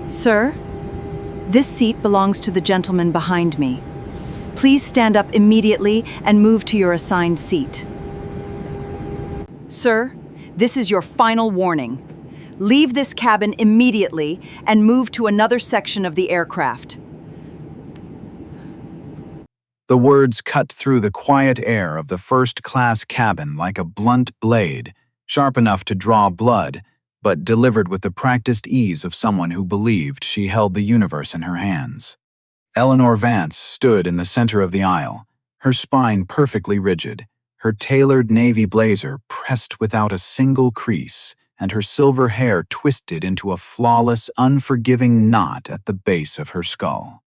Sir, this seat belongs to the gentleman behind me. Please stand up immediately and move to your assigned seat. Sir, this is your final warning. Leave this cabin immediately and move to another section of the aircraft. The words cut through the quiet air of the first-class cabin like a blunt blade, sharp enough to draw blood, but delivered with the practiced ease of someone who believed she held the universe in her hands. Eleanor Vance stood in the center of the aisle, her spine perfectly rigid, her tailored navy blazer pressed without a single crease, and her silver hair twisted into a flawless, unforgiving knot at the base of her skull.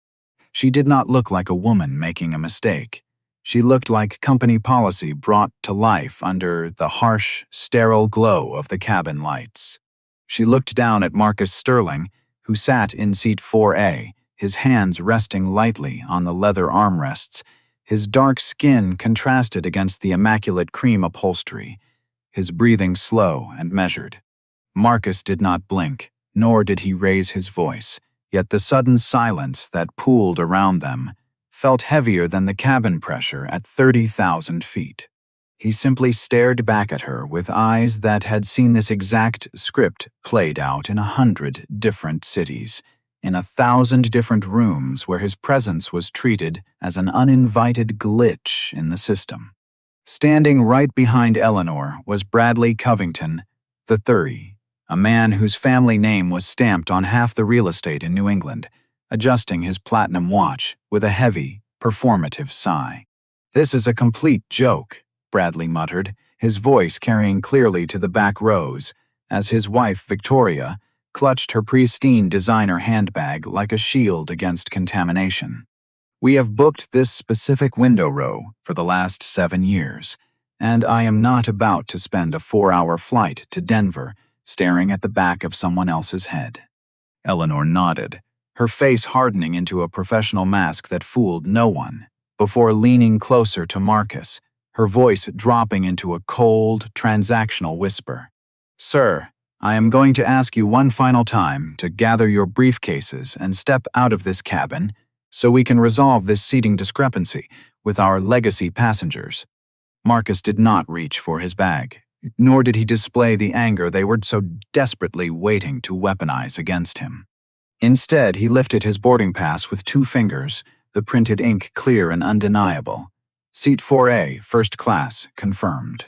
She did not look like a woman making a mistake. She looked like company policy brought to life under the harsh, sterile glow of the cabin lights. She looked down at Marcus Sterling, who sat in seat 4A, his hands resting lightly on the leather armrests, his dark skin contrasted against the immaculate cream upholstery, his breathing slow and measured. Marcus did not blink, nor did he raise his voice. Yet the sudden silence that pooled around them felt heavier than the cabin pressure at 30,000 feet. He simply stared back at her with eyes that had seen this exact script played out in 100 different cities, in 1,000 different rooms where his presence was treated as an uninvited glitch in the system. Standing right behind Eleanor was Bradley Covington III, a man whose family name was stamped on half the real estate in New England, adjusting his platinum watch with a heavy, performative sigh. "This is a complete joke," Bradley muttered, his voice carrying clearly to the back rows, as his wife, Victoria, clutched her pristine designer handbag like a shield against contamination. "We have booked this specific window row for the last 7 years, and I am not about to spend a 4-hour flight to Denver staring at the back of someone else's head." Eleanor nodded, her face hardening into a professional mask that fooled no one, before leaning closer to Marcus, her voice dropping into a cold, transactional whisper. "Sir, I am going to ask you one final time to gather your briefcases and step out of this cabin so we can resolve this seating discrepancy with our legacy passengers." Marcus did not reach for his bag, nor did he display the anger they were so desperately waiting to weaponize against him. Instead, he lifted his boarding pass with 2 fingers, the printed ink clear and undeniable. Seat 4A, first class, confirmed.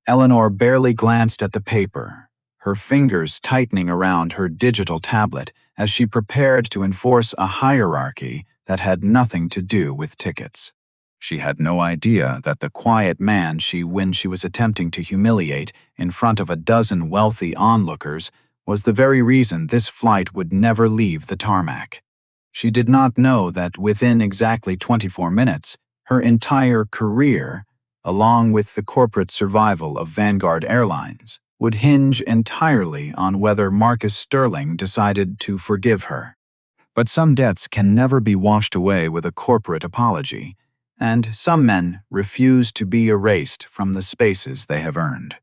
Eleanor barely glanced at the paper, her fingers tightening around her digital tablet as she prepared to enforce a hierarchy that had nothing to do with tickets. She had no idea that the quiet man when she was attempting to humiliate in front of a dozen wealthy onlookers was the very reason this flight would never leave the tarmac. She did not know that within exactly 24 minutes, her entire career, along with the corporate survival of Vanguard Airlines, would hinge entirely on whether Marcus Sterling decided to forgive her. But some debts can never be washed away with a corporate apology, and some men refuse to be erased from the spaces they have earned.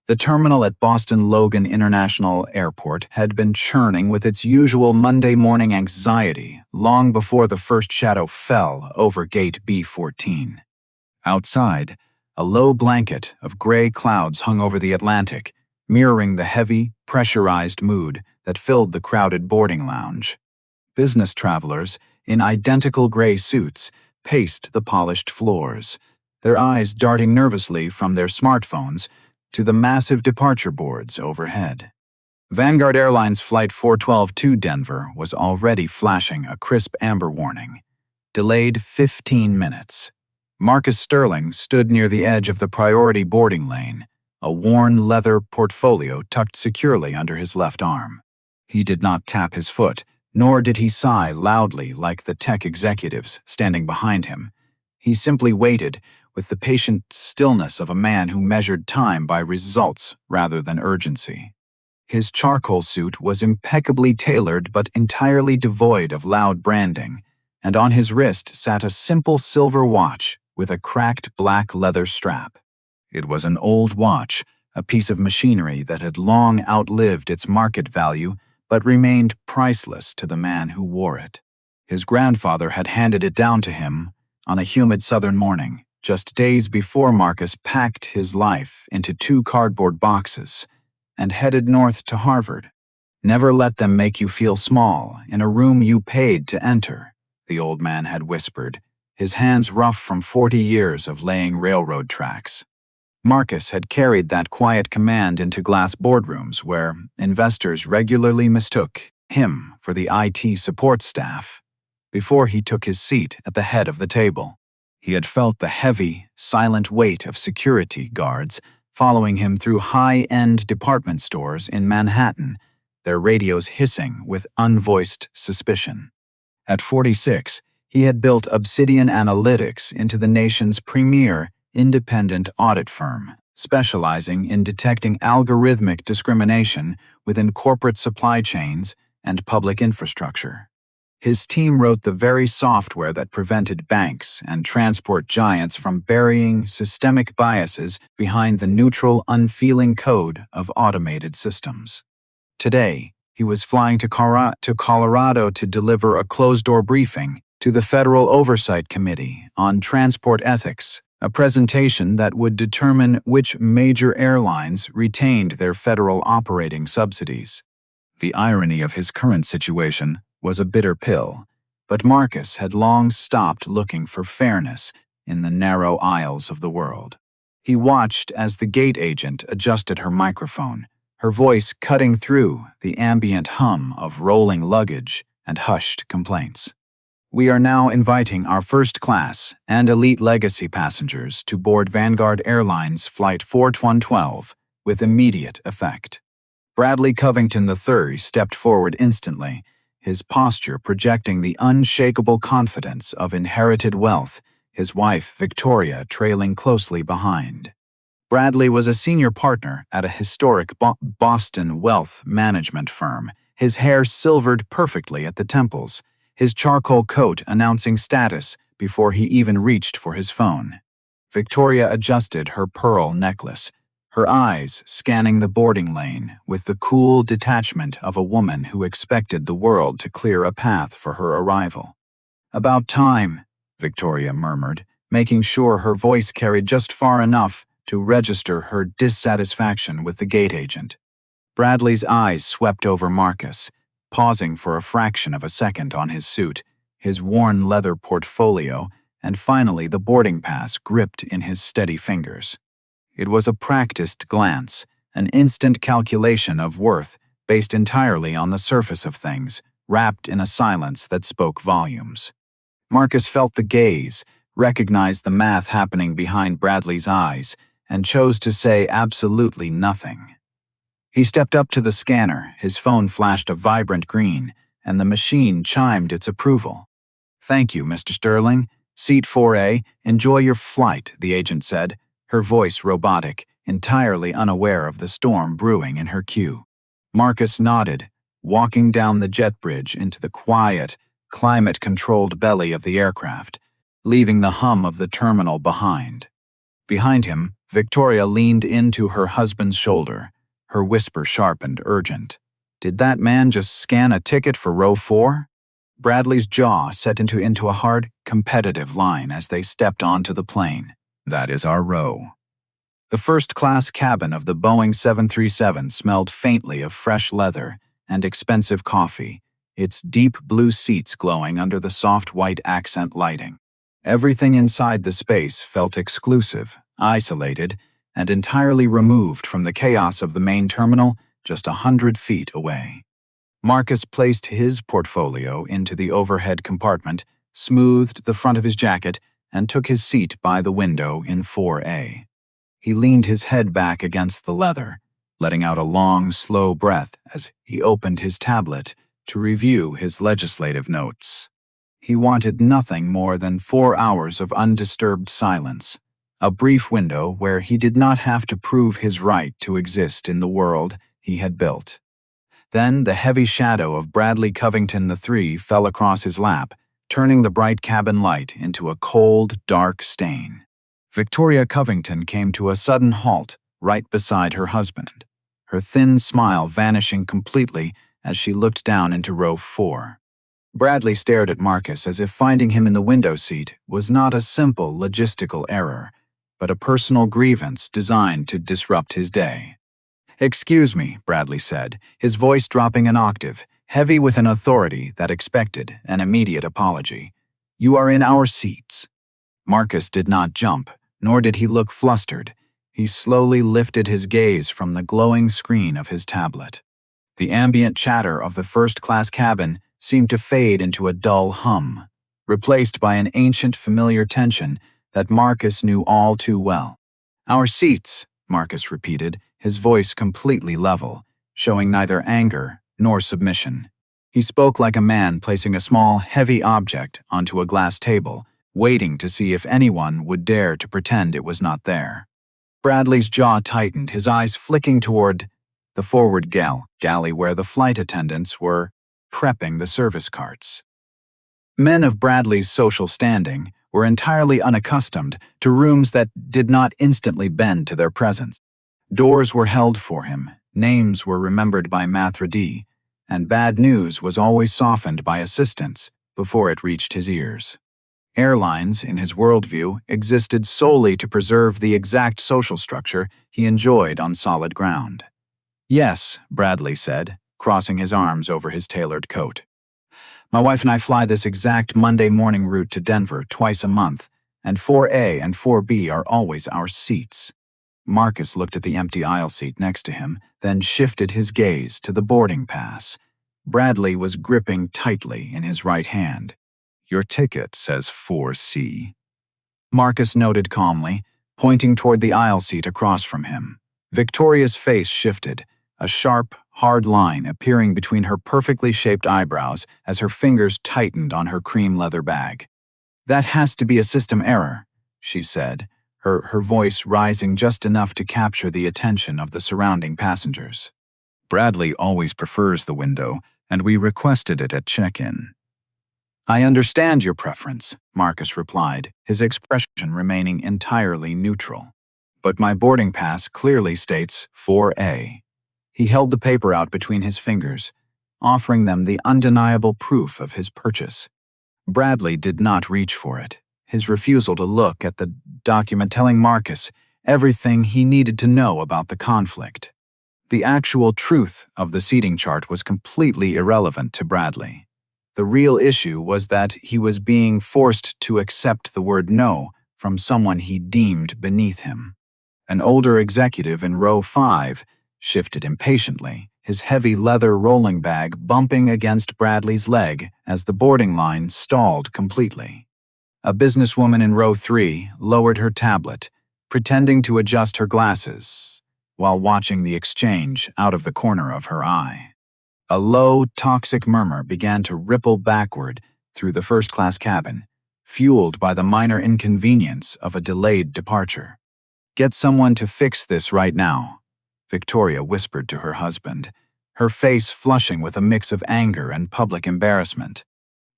The terminal at Boston Logan International Airport had been churning with its usual Monday morning anxiety long before the first shadow fell over gate B14. Outside, a low blanket of gray clouds hung over the Atlantic, mirroring the heavy, pressurized mood that filled the crowded boarding lounge. Business travelers, in identical gray suits, paced the polished floors, their eyes darting nervously from their smartphones to the massive departure boards overhead. Vanguard Airlines Flight 412 to Denver was already flashing a crisp amber warning. Delayed 15 minutes. Marcus Sterling stood near the edge of the priority boarding lane, a worn leather portfolio tucked securely under his left arm. He did not tap his foot, nor did he sigh loudly like the tech executives standing behind him. He simply waited with the patient stillness of a man who measured time by results rather than urgency. His charcoal suit was impeccably tailored but entirely devoid of loud branding, and on his wrist sat a simple silver watch with a cracked black leather strap. It was an old watch, a piece of machinery that had long outlived its market value, but remained priceless to the man who wore it. His grandfather had handed it down to him on a humid southern morning, just days before Marcus packed his life into 2 cardboard boxes and headed north to Harvard. "Never let them make you feel small in a room you paid to enter," the old man had whispered, his hands rough from 40 years of laying railroad tracks. Marcus had carried that quiet command into glass boardrooms where investors regularly mistook him for the IT support staff. Before he took his seat at the head of the table, he had felt the heavy, silent weight of security guards following him through high-end department stores in Manhattan, their radios hissing with unvoiced suspicion. At 46, he had built Obsidian Analytics into the nation's premier independent audit firm, specializing in detecting algorithmic discrimination within corporate supply chains and public infrastructure. His team wrote the very software that prevented banks and transport giants from burying systemic biases behind the neutral, unfeeling code of automated systems. Today, he was flying to Colorado to deliver a closed-door briefing to the Federal Oversight Committee on Transport Ethics, a presentation that would determine which major airlines retained their federal operating subsidies. The irony of his current situation was a bitter pill, but Marcus had long stopped looking for fairness in the narrow aisles of the world. He watched as the gate agent adjusted her microphone, her voice cutting through the ambient hum of rolling luggage and hushed complaints. "We are now inviting our first class and elite legacy passengers to board Vanguard Airlines Flight 4112 with immediate effect." Bradley Covington III stepped forward instantly, his posture projecting the unshakable confidence of inherited wealth, his wife Victoria trailing closely behind. Bradley was a senior partner at a historic Boston wealth management firm, his hair silvered perfectly at the temples, his charcoal coat announcing status before he even reached for his phone. Victoria adjusted her pearl necklace, her eyes scanning the boarding lane with the cool detachment of a woman who expected the world to clear a path for her arrival. "About time," Victoria murmured, making sure her voice carried just far enough to register her dissatisfaction with the gate agent. Bradley's eyes swept over Marcus, pausing for a fraction of a second on his suit, his worn leather portfolio, and finally the boarding pass gripped in his steady fingers. It was a practiced glance, an instant calculation of worth based entirely on the surface of things, wrapped in a silence that spoke volumes. Marcus felt the gaze, recognized the math happening behind Bradley's eyes, and chose to say absolutely nothing. He stepped up to the scanner, his phone flashed a vibrant green, and the machine chimed its approval. "Thank you, Mr. Sterling. Seat 4A, enjoy your flight," the agent said, her voice robotic, entirely unaware of the storm brewing in her queue. Marcus nodded, walking down the jet bridge into the quiet, climate-controlled belly of the aircraft, leaving the hum of the terminal behind. Behind him, Victoria leaned into her husband's shoulder, her whisper sharp and urgent. "Did that man just scan a ticket for row 4? Bradley's jaw set into a hard, competitive line as they stepped onto the plane. "That is our row." The first-class cabin of the Boeing 737 smelled faintly of fresh leather and expensive coffee, its deep blue seats glowing under the soft white accent lighting. Everything inside the space felt exclusive, isolated, and entirely removed from the chaos of the main terminal just 100 feet away. Marcus placed his portfolio into the overhead compartment, smoothed the front of his jacket, and took his seat by the window in 4A. He leaned his head back against the leather, letting out a long, slow breath as he opened his tablet to review his legislative notes. He wanted nothing more than 4 hours of undisturbed silence, a brief window where he did not have to prove his right to exist in the world he had built. Then the heavy shadow of Bradley Covington III fell across his lap, turning the bright cabin light into a cold, dark stain. Victoria Covington came to a sudden halt right beside her husband, her thin smile vanishing completely as she looked down into row 4. Bradley stared at Marcus as if finding him in the window seat was not a simple logistical error, but a personal grievance designed to disrupt his day. "Excuse me," Bradley said, his voice dropping an octave, heavy with an authority that expected an immediate apology. "You are in our seats." Marcus did not jump, nor did he look flustered. He slowly lifted his gaze from the glowing screen of his tablet. The ambient chatter of the first-class cabin seemed to fade into a dull hum, replaced by an ancient familiar tension that Marcus knew all too well. "Our seats," Marcus repeated, his voice completely level, showing neither anger nor submission. He spoke like a man placing a small, heavy object onto a glass table, waiting to see if anyone would dare to pretend it was not there. Bradley's jaw tightened, his eyes flicking toward the forward galley where the flight attendants were prepping the service carts. Men of Bradley's social standing were entirely unaccustomed to rooms that did not instantly bend to their presence. Doors were held for him, names were remembered by Mathra D, and bad news was always softened by assistance before it reached his ears. Airlines, in his worldview, existed solely to preserve the exact social structure he enjoyed on solid ground. "Yes," Bradley said, crossing his arms over his tailored coat. "My wife and I fly this exact Monday morning route to Denver twice a month, and 4A and 4B are always our seats." Marcus looked at the empty aisle seat next to him, then shifted his gaze to the boarding pass. Bradley was gripping tightly in his right hand. "Your ticket says 4C." Marcus noted calmly, pointing toward the aisle seat across from him. Victoria's face shifted, a sharp, hard line appearing between her perfectly shaped eyebrows as her fingers tightened on her cream leather bag. "That has to be a system error," she said, her voice rising just enough to capture the attention of the surrounding passengers. "Bradley always prefers the window, and we requested it at check-in." "I understand your preference," Marcus replied, his expression remaining entirely neutral. "But my boarding pass clearly states 4A. He held the paper out between his fingers, offering them the undeniable proof of his purchase. Bradley did not reach for it, his refusal to look at the document telling Marcus everything he needed to know about the conflict. The actual truth of the seating chart was completely irrelevant to Bradley. The real issue was that he was being forced to accept the word no from someone he deemed beneath him. An older executive in row 5 shifted impatiently, his heavy leather rolling bag bumping against Bradley's leg as the boarding line stalled completely. A businesswoman in row 3 lowered her tablet, pretending to adjust her glasses, while watching the exchange out of the corner of her eye. A low, toxic murmur began to ripple backward through the first-class cabin, fueled by the minor inconvenience of a delayed departure. "Get someone to fix this right now," Victoria whispered to her husband, her face flushing with a mix of anger and public embarrassment.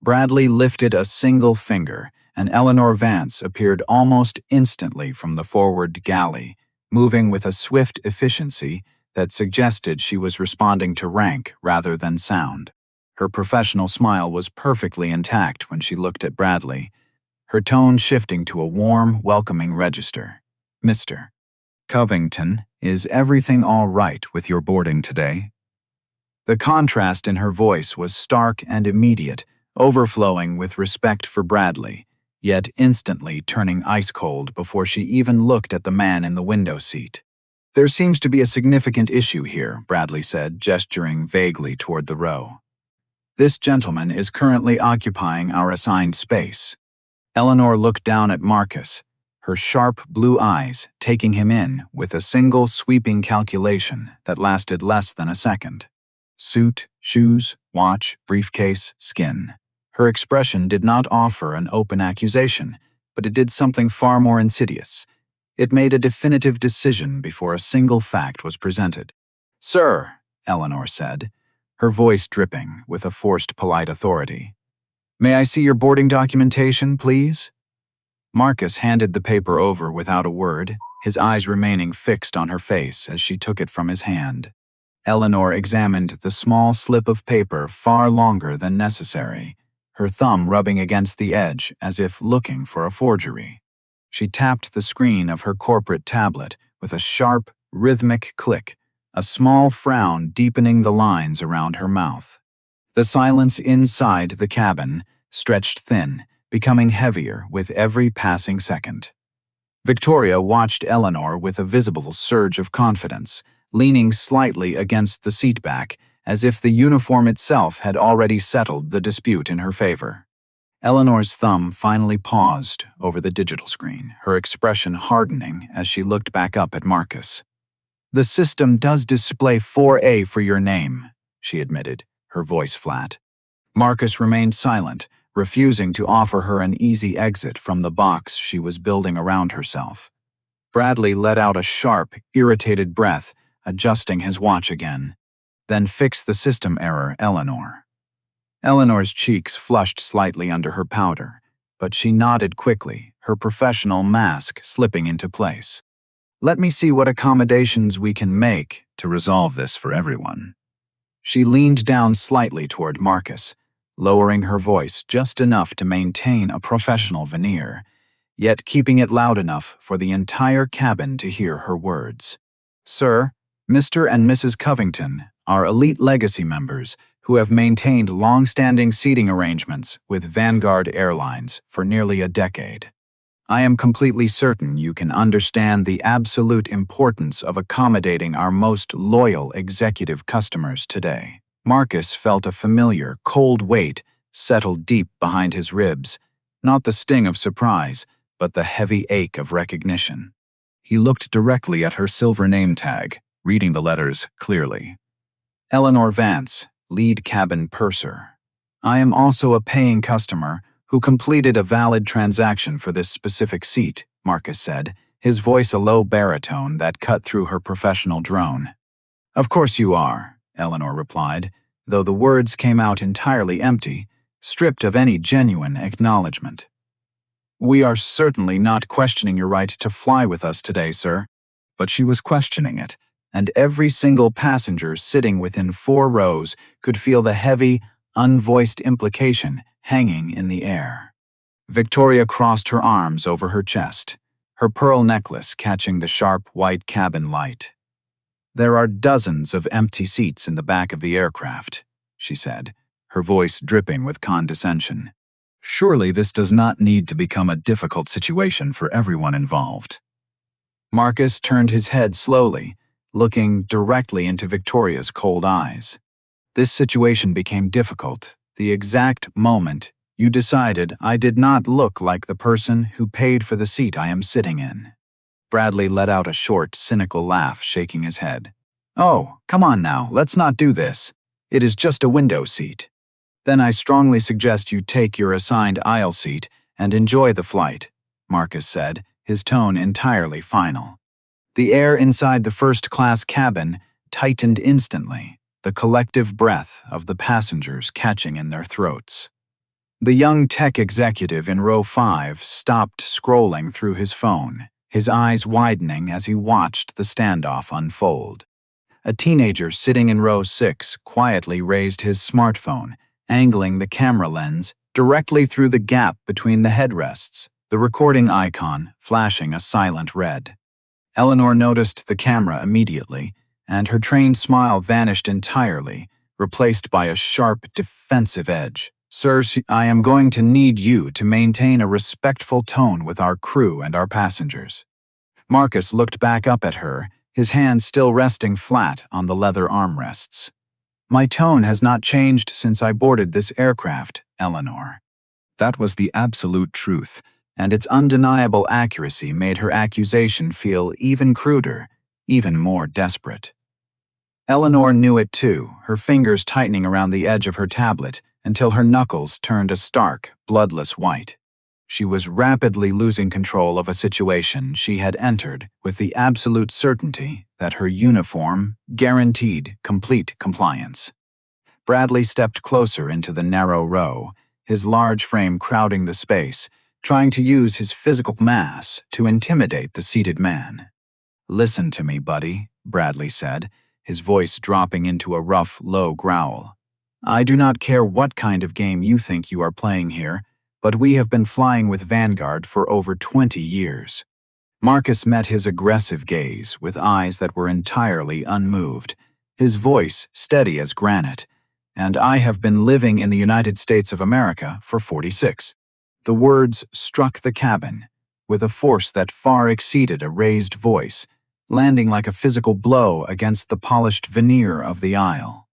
Bradley lifted a single finger, and Eleanor Vance appeared almost instantly from the forward galley, moving with a swift efficiency that suggested she was responding to rank rather than sound. Her professional smile was perfectly intact when she looked at Bradley, her tone shifting to a warm, welcoming register. "Mr. Covington, is everything all right with your boarding today?" The contrast in her voice was stark and immediate, overflowing with respect for Bradley, yet instantly turning ice-cold before she even looked at the man in the window seat. "There seems to be a significant issue here," Bradley said, gesturing vaguely toward the row. "This gentleman is currently occupying our assigned space." Eleanor looked down at Marcus, her sharp blue eyes taking him in with a single sweeping calculation that lasted less than a second. Suit, shoes, watch, briefcase, skin. Her expression did not offer an open accusation, but it did something far more insidious. It made a definitive decision before a single fact was presented. "Sir," Eleanor said, her voice dripping with a forced polite authority. "May I see your boarding documentation, please?" Marcus handed the paper over without a word, his eyes remaining fixed on her face as she took it from his hand. Eleanor examined the small slip of paper far longer than necessary, her thumb rubbing against the edge as if looking for a forgery. She tapped the screen of her corporate tablet with a sharp, rhythmic click, a small frown deepening the lines around her mouth. The silence inside the cabin stretched thin, becoming heavier with every passing second. Victoria watched Eleanor with a visible surge of confidence, leaning slightly against the seatback, as if the uniform itself had already settled the dispute in her favor. Eleanor's thumb finally paused over the digital screen, her expression hardening as she looked back up at Marcus. "The system does display 4A for your name," she admitted, her voice flat. Marcus remained silent, refusing to offer her an easy exit from the box she was building around herself. Bradley let out a sharp, irritated breath, adjusting his watch again. "Then fix the system error, Eleanor." Eleanor's cheeks flushed slightly under her powder, but she nodded quickly, her professional mask slipping into place. "Let me see what accommodations we can make to resolve this for everyone." She leaned down slightly toward Marcus, lowering her voice just enough to maintain a professional veneer, yet keeping it loud enough for the entire cabin to hear her words. "Sir, Mr. and Mrs. Covington are elite legacy members who have maintained long-standing seating arrangements with Vanguard Airlines for nearly a decade. I am completely certain you can understand the absolute importance of accommodating our most loyal executive customers today." Marcus felt a familiar, cold weight settle deep behind his ribs, not the sting of surprise, but the heavy ache of recognition. He looked directly at her silver name tag, reading the letters clearly. "Eleanor Vance, lead cabin purser. I am also a paying customer who completed a valid transaction for this specific seat," Marcus said, his voice a low baritone that cut through her professional drone. "Of course you are," Eleanor replied, though the words came out entirely empty, stripped of any genuine acknowledgement. "We are certainly not questioning your right to fly with us today, sir." But she was questioning it, and every single passenger sitting within 4 rows could feel the heavy, unvoiced implication hanging in the air. Victoria crossed her arms over her chest, her pearl necklace catching the sharp white cabin light. "There are dozens of empty seats in the back of the aircraft," she said, her voice dripping with condescension. "Surely this does not need to become a difficult situation for everyone involved." Marcus turned his head slowly, looking directly into Victoria's cold eyes. "This situation became difficult the exact moment you decided I did not look like the person who paid for the seat I am sitting in." Bradley let out a short, cynical laugh, shaking his head. "Oh, come on now, let's not do this. It is just a window seat." "Then I strongly suggest you take your assigned aisle seat and enjoy the flight," Marcus said, his tone entirely final. The air inside the first-class cabin tightened instantly, the collective breath of the passengers catching in their throats. The young tech executive in row 5 stopped scrolling through his phone, his eyes widening as he watched the standoff unfold. A teenager sitting in row 6 quietly raised his smartphone, angling the camera lens directly through the gap between the headrests, the recording icon flashing a silent red. Eleanor noticed the camera immediately, and her trained smile vanished entirely, replaced by a sharp, defensive edge. "Sir, I am going to need you to maintain a respectful tone with our crew and our passengers." Marcus looked back up at her, his hands still resting flat on the leather armrests. "My tone has not changed since I boarded this aircraft, Eleanor." That was the absolute truth, and its undeniable accuracy made her accusation feel even cruder, even more desperate. Eleanor knew it too, her fingers tightening around the edge of her tablet until her knuckles turned a stark, bloodless white. She was rapidly losing control of a situation she had entered with the absolute certainty that her uniform guaranteed complete compliance. Bradley stepped closer into the narrow row, his large frame crowding the space, trying to use his physical mass to intimidate the seated man. "Listen to me, buddy," Bradley said, his voice dropping into a rough, low growl. "I do not care what kind of game you think you are playing here, but we have been flying with Vanguard for over 20 years. Marcus met his aggressive gaze with eyes that were entirely unmoved, his voice steady as granite. "And I have been living in the United States of America for 46. The words struck the cabin with a force that far exceeded a raised voice, landing like a physical blow against the polished veneer of the aisle.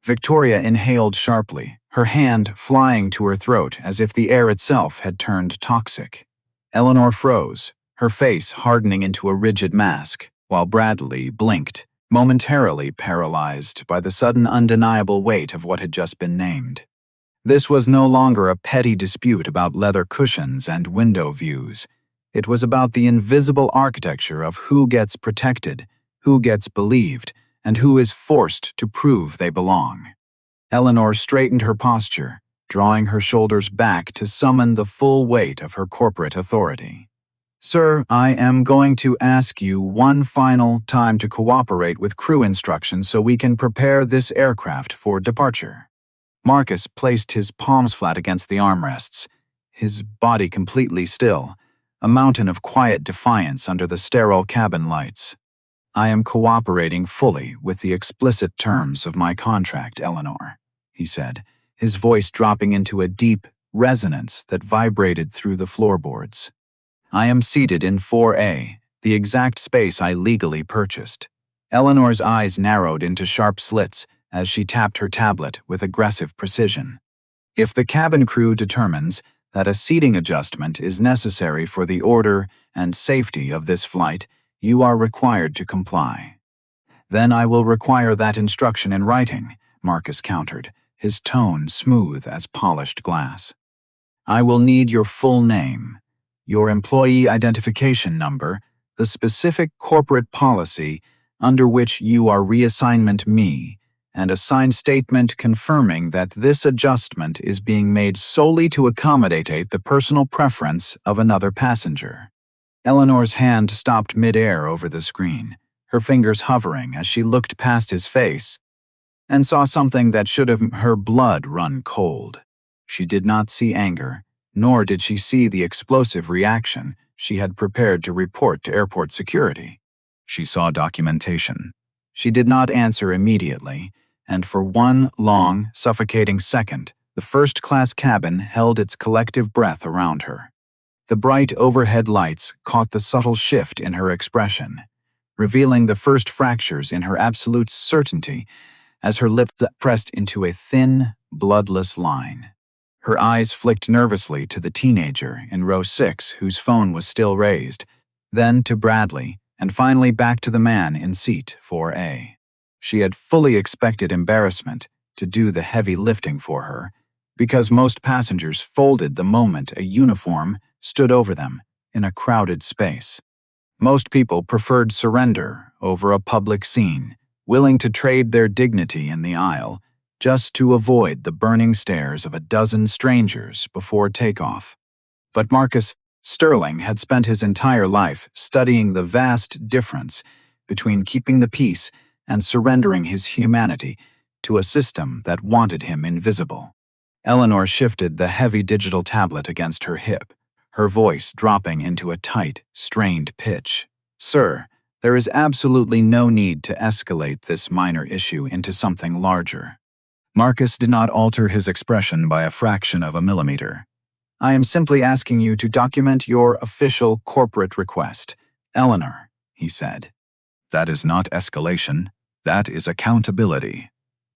Victoria inhaled sharply, her hand flying to her throat as if the air itself had turned toxic. Eleanor froze, her face hardening into a rigid mask, while Bradley blinked, momentarily paralyzed by the sudden undeniable weight of what had just been named. This was no longer a petty dispute about leather cushions and window views. It was about the invisible architecture of who gets protected, who gets believed, and who is forced to prove they belong. Eleanor straightened her posture, drawing her shoulders back to summon the full weight of her corporate authority. "Sir, I am going to ask you one final time to cooperate with crew instructions so we can prepare this aircraft for departure." Marcus placed his palms flat against the armrests, his body completely still, a mountain of quiet defiance under the sterile cabin lights. "I am cooperating fully with the explicit terms of my contract, Eleanor," he said, his voice dropping into a deep resonance that vibrated through the floorboards. "I am seated in 4A, the exact space I legally purchased." Eleanor's eyes narrowed into sharp slits as she tapped her tablet with aggressive precision. "If the cabin crew determines that a seating adjustment is necessary for the order and safety of this flight, you are required to comply." "Then I will require that instruction in writing," Marcus countered, his tone smooth as polished glass. "I will need your full name, your employee identification number, the specific corporate policy under which you are reassignment me, and a signed statement confirming that this adjustment is being made solely to accommodate the personal preference of another passenger." Eleanor's hand stopped mid-air over the screen, her fingers hovering as she looked past his face and saw something that should have made her blood run cold. She did not see anger, nor did she see the explosive reaction she had prepared to report to airport security. She saw documentation. She did not answer immediately, and for one long, suffocating second, the first-class cabin held its collective breath around her. The bright overhead lights caught the subtle shift in her expression, revealing the first fractures in her absolute certainty as her lips pressed into a thin, bloodless line. Her eyes flicked nervously to the teenager in row 6 whose phone was still raised, then to Bradley, and finally back to the man in seat 4A. She had fully expected embarrassment to do the heavy lifting for her, because most passengers folded the moment a uniform stood over them in a crowded space. Most people preferred surrender over a public scene, willing to trade their dignity in the aisle just to avoid the burning stares of a dozen strangers before takeoff. But Marcus Sterling had spent his entire life studying the vast difference between keeping the peace and surrendering his humanity to a system that wanted him invisible. Eleanor shifted the heavy digital tablet against her hip, her voice dropping into a tight, strained pitch. "Sir, there is absolutely no need to escalate this minor issue into something larger." Marcus did not alter his expression by a fraction of a millimeter. "I am simply asking you to document your official corporate request, Eleanor," he said. "That is not escalation. That is accountability."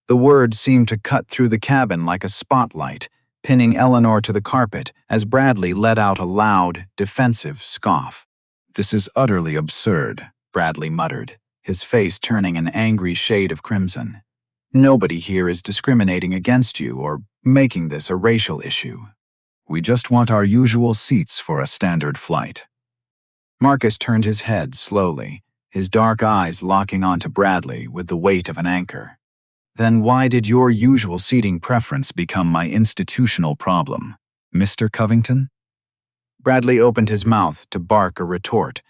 The word seemed to cut through the cabin like a spotlight, pinning Eleanor to the carpet as Bradley let out a loud, defensive scoff. "This is utterly absurd," Bradley muttered, his face turning an angry shade of crimson. "Nobody here is discriminating against you or making this a racial issue. We just want our usual seats for a standard flight." Marcus turned his head slowly, his dark eyes locking onto Bradley with the weight of an anchor. "Then why did your usual seating preference become my institutional problem, Mr. Covington?" Bradley opened his mouth to bark a retort,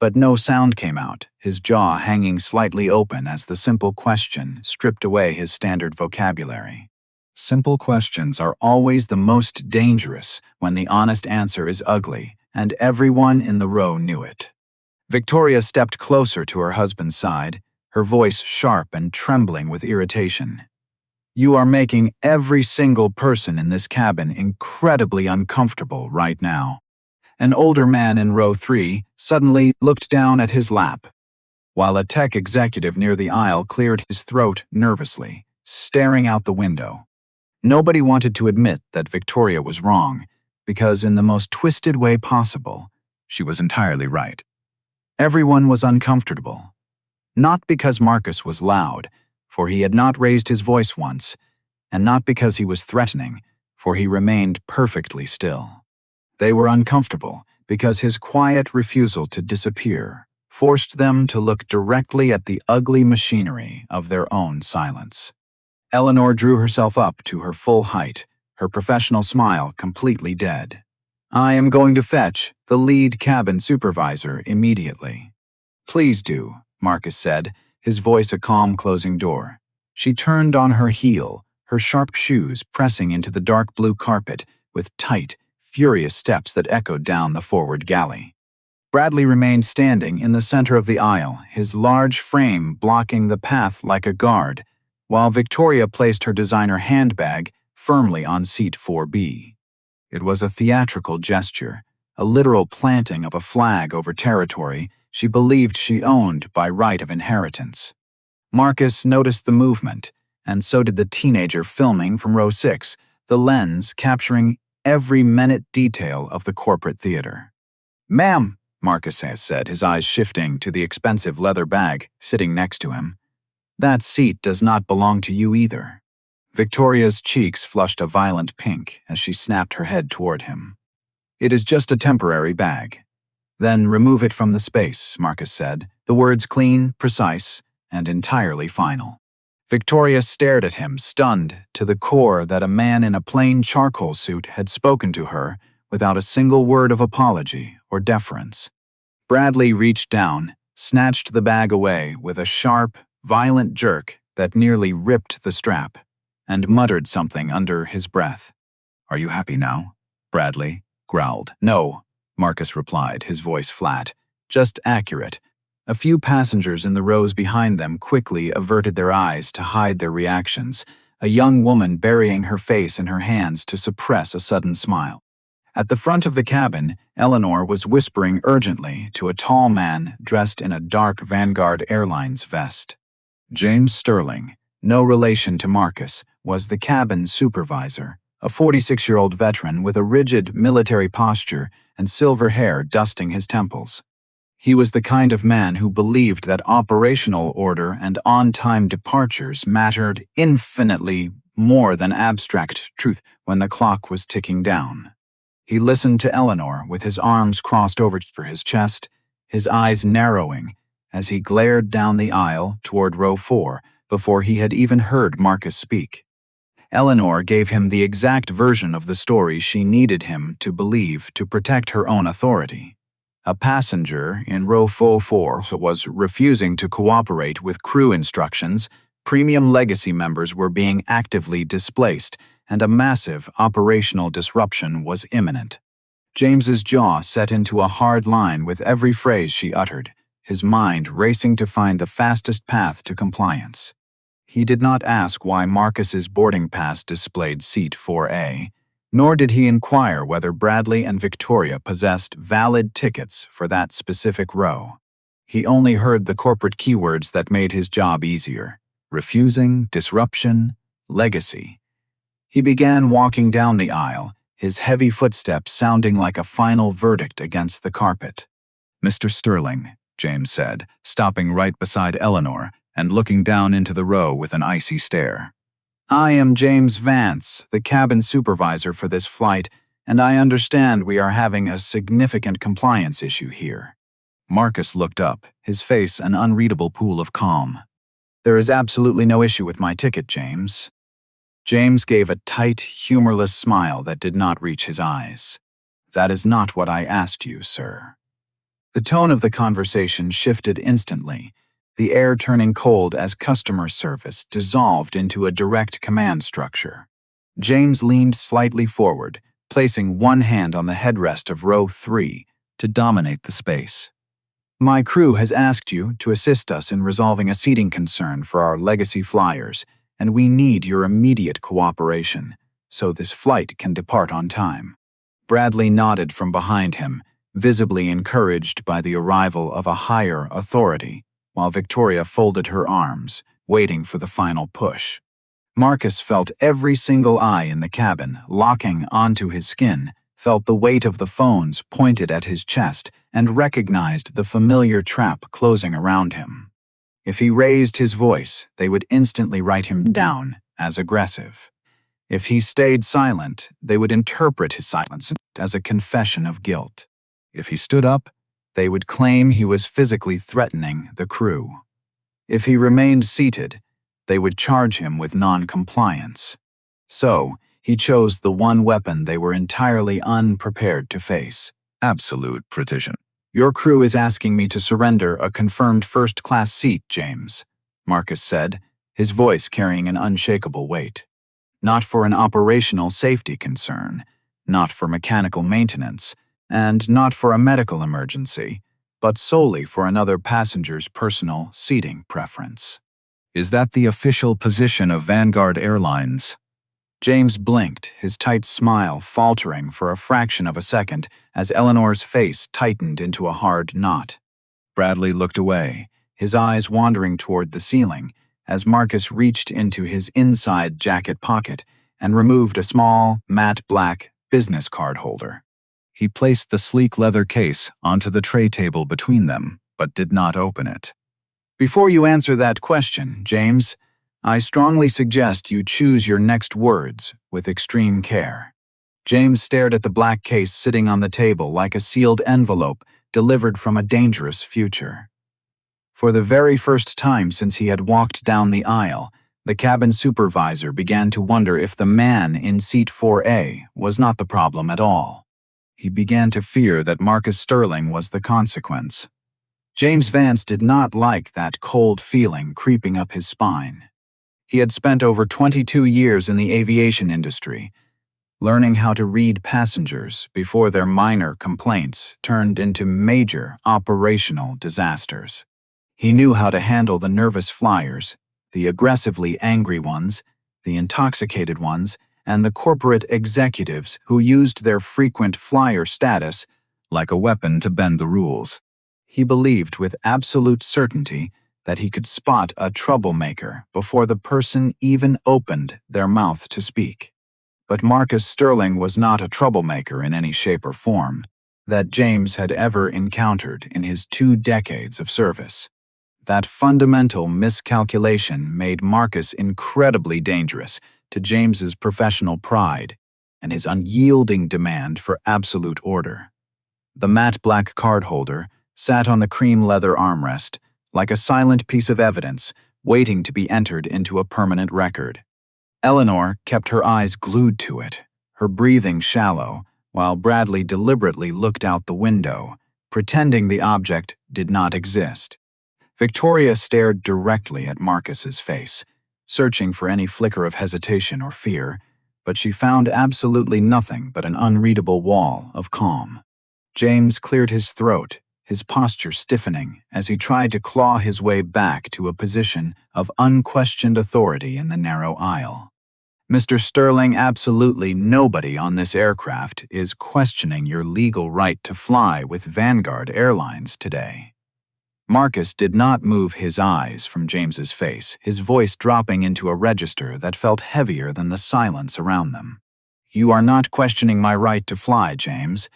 But no sound came out, his jaw hanging slightly open as the simple question stripped away his standard vocabulary. Simple questions are always the most dangerous when the honest answer is ugly, and everyone in the row knew it. Victoria stepped closer to her husband's side, her voice sharp and trembling with irritation. "You are making every single person in this cabin incredibly uncomfortable right now." An older man in row 3 suddenly looked down at his lap, while a tech executive near the aisle cleared his throat nervously, staring out the window. Nobody wanted to admit that Victoria was wrong, because in the most twisted way possible, she was entirely right. Everyone was uncomfortable. Not because Marcus was loud, for he had not raised his voice once, and not because he was threatening, for he remained perfectly still. They were uncomfortable because his quiet refusal to disappear forced them to look directly at the ugly machinery of their own silence. Eleanor drew herself up to her full height, her professional smile completely dead. "I am going to fetch the lead cabin supervisor immediately." "Please do," Marcus said, his voice a calm closing door. She turned on her heel, her sharp shoes pressing into the dark blue carpet with tight, furious steps that echoed down the forward galley. Bradley remained standing in the center of the aisle, his large frame blocking the path like a guard, while Victoria placed her designer handbag firmly on seat 4B. It was a theatrical gesture, a literal planting of a flag over territory she believed she owned by right of inheritance. Marcus noticed the movement, and so did the teenager filming from row 6, the lens capturing every minute detail of the corporate theater. "Ma'am," Marcus said, his eyes shifting to the expensive leather bag sitting next to him, "that seat does not belong to you either." Victoria's cheeks flushed a violent pink as she snapped her head toward him. "It is just a temporary bag." "Then remove it from the space," Marcus said, the words clean, precise, and entirely final. Victoria stared at him, stunned to the core that a man in a plain charcoal suit had spoken to her without a single word of apology or deference. Bradley reached down, snatched the bag away with a sharp, violent jerk that nearly ripped the strap, and muttered something under his breath. "Are you happy now?" Bradley growled. "No," Marcus replied, his voice flat, "just accurate." A few passengers in the rows behind them quickly averted their eyes to hide their reactions, a young woman burying her face in her hands to suppress a sudden smile. At the front of the cabin, Eleanor was whispering urgently to a tall man dressed in a dark Vanguard Airlines vest. James Sterling, no relation to Marcus, was the cabin supervisor, a 46-year-old veteran with a rigid military posture and silver hair dusting his temples. He was the kind of man who believed that operational order and on-time departures mattered infinitely more than abstract truth when the clock was ticking down. He listened to Eleanor with his arms crossed over for his chest, his eyes narrowing as he glared down the aisle toward row 4 before he had even heard Marcus speak. Eleanor gave him the exact version of the story she needed him to believe to protect her own authority. A passenger in row 4 was refusing to cooperate with crew instructions, premium legacy members were being actively displaced, and a massive operational disruption was imminent. James's jaw set into a hard line with every phrase she uttered, his mind racing to find the fastest path to compliance. He did not ask why Marcus's boarding pass displayed seat 4A, nor did he inquire whether Bradley and Victoria possessed valid tickets for that specific row. He only heard the corporate keywords that made his job easier: refusing, disruption, legacy. He began walking down the aisle, his heavy footsteps sounding like a final verdict against the carpet. "Mr. Sterling," James said, stopping right beside Eleanor and looking down into the row with an icy stare. "I am James Vance, the cabin supervisor for this flight, and I understand we are having a significant compliance issue here." Marcus looked up, his face an unreadable pool of calm. "There is absolutely no issue with my ticket, James." James gave a tight, humorless smile that did not reach his eyes. "That is not what I asked you, sir." The tone of the conversation shifted instantly, the air turning cold as customer service dissolved into a direct command structure. James leaned slightly forward, placing one hand on the headrest of row 3 to dominate the space. My crew has asked you to assist us in resolving a seating concern for our legacy flyers, and we need your immediate cooperation so this flight can depart on time. Bradley nodded from behind him, visibly encouraged by the arrival of a higher authority, while Victoria folded her arms, waiting for the final push. Marcus felt every single eye in the cabin locking onto his skin, felt the weight of the phones pointed at his chest, and recognized the familiar trap closing around him. If he raised his voice, they would instantly write him down as aggressive. If he stayed silent, they would interpret his silence as a confession of guilt. If he stood up, they would claim he was physically threatening the crew. If he remained seated, they would charge him with non-compliance. So, he chose the one weapon they were entirely unprepared to face: absolute precision. Your crew is asking me to surrender a confirmed first-class seat, James, Marcus said, his voice carrying an unshakable weight. Not for an operational safety concern, not for mechanical maintenance, and not for a medical emergency, but solely for another passenger's personal seating preference. Is that the official position of Vanguard Airlines? James blinked, his tight smile faltering for a fraction of a second as Eleanor's face tightened into a hard knot. Bradley looked away, his eyes wandering toward the ceiling, as Marcus reached into his inside jacket pocket and removed a small, matte black business card holder. He placed the sleek leather case onto the tray table between them, but did not open it. Before you answer that question, James, I strongly suggest you choose your next words with extreme care. James stared at the black case sitting on the table like a sealed envelope delivered from a dangerous future. For the very first time since he had walked down the aisle, the cabin supervisor began to wonder if the man in seat 4A was not the problem at all. He began to fear that Marcus Sterling was the consequence. James Vance did not like that cold feeling creeping up his spine. He had spent over 22 years in the aviation industry, learning how to read passengers before their minor complaints turned into major operational disasters. He knew how to handle the nervous flyers, the aggressively angry ones, the intoxicated ones, and the corporate executives who used their frequent flyer status like a weapon to bend the rules. He believed with absolute certainty that he could spot a troublemaker before the person even opened their mouth to speak. But Marcus Sterling was not a troublemaker in any shape or form that James had ever encountered in his 2 decades of service. That fundamental miscalculation made Marcus incredibly dangerous to James's professional pride and his unyielding demand for absolute order. The matte black card holder sat on the cream leather armrest, like a silent piece of evidence waiting to be entered into a permanent record. Eleanor kept her eyes glued to it, her breathing shallow, while Bradley deliberately looked out the window, pretending the object did not exist. Victoria stared directly at Marcus's face, searching for any flicker of hesitation or fear, but she found absolutely nothing but an unreadable wall of calm. James cleared his throat, his posture stiffening as he tried to claw his way back to a position of unquestioned authority in the narrow aisle. Mr. Sterling, absolutely nobody on this aircraft is questioning your legal right to fly with Vanguard Airlines today. Marcus did not move his eyes from James's face, his voice dropping into a register that felt heavier than the silence around them. You are not questioning my right to fly, James.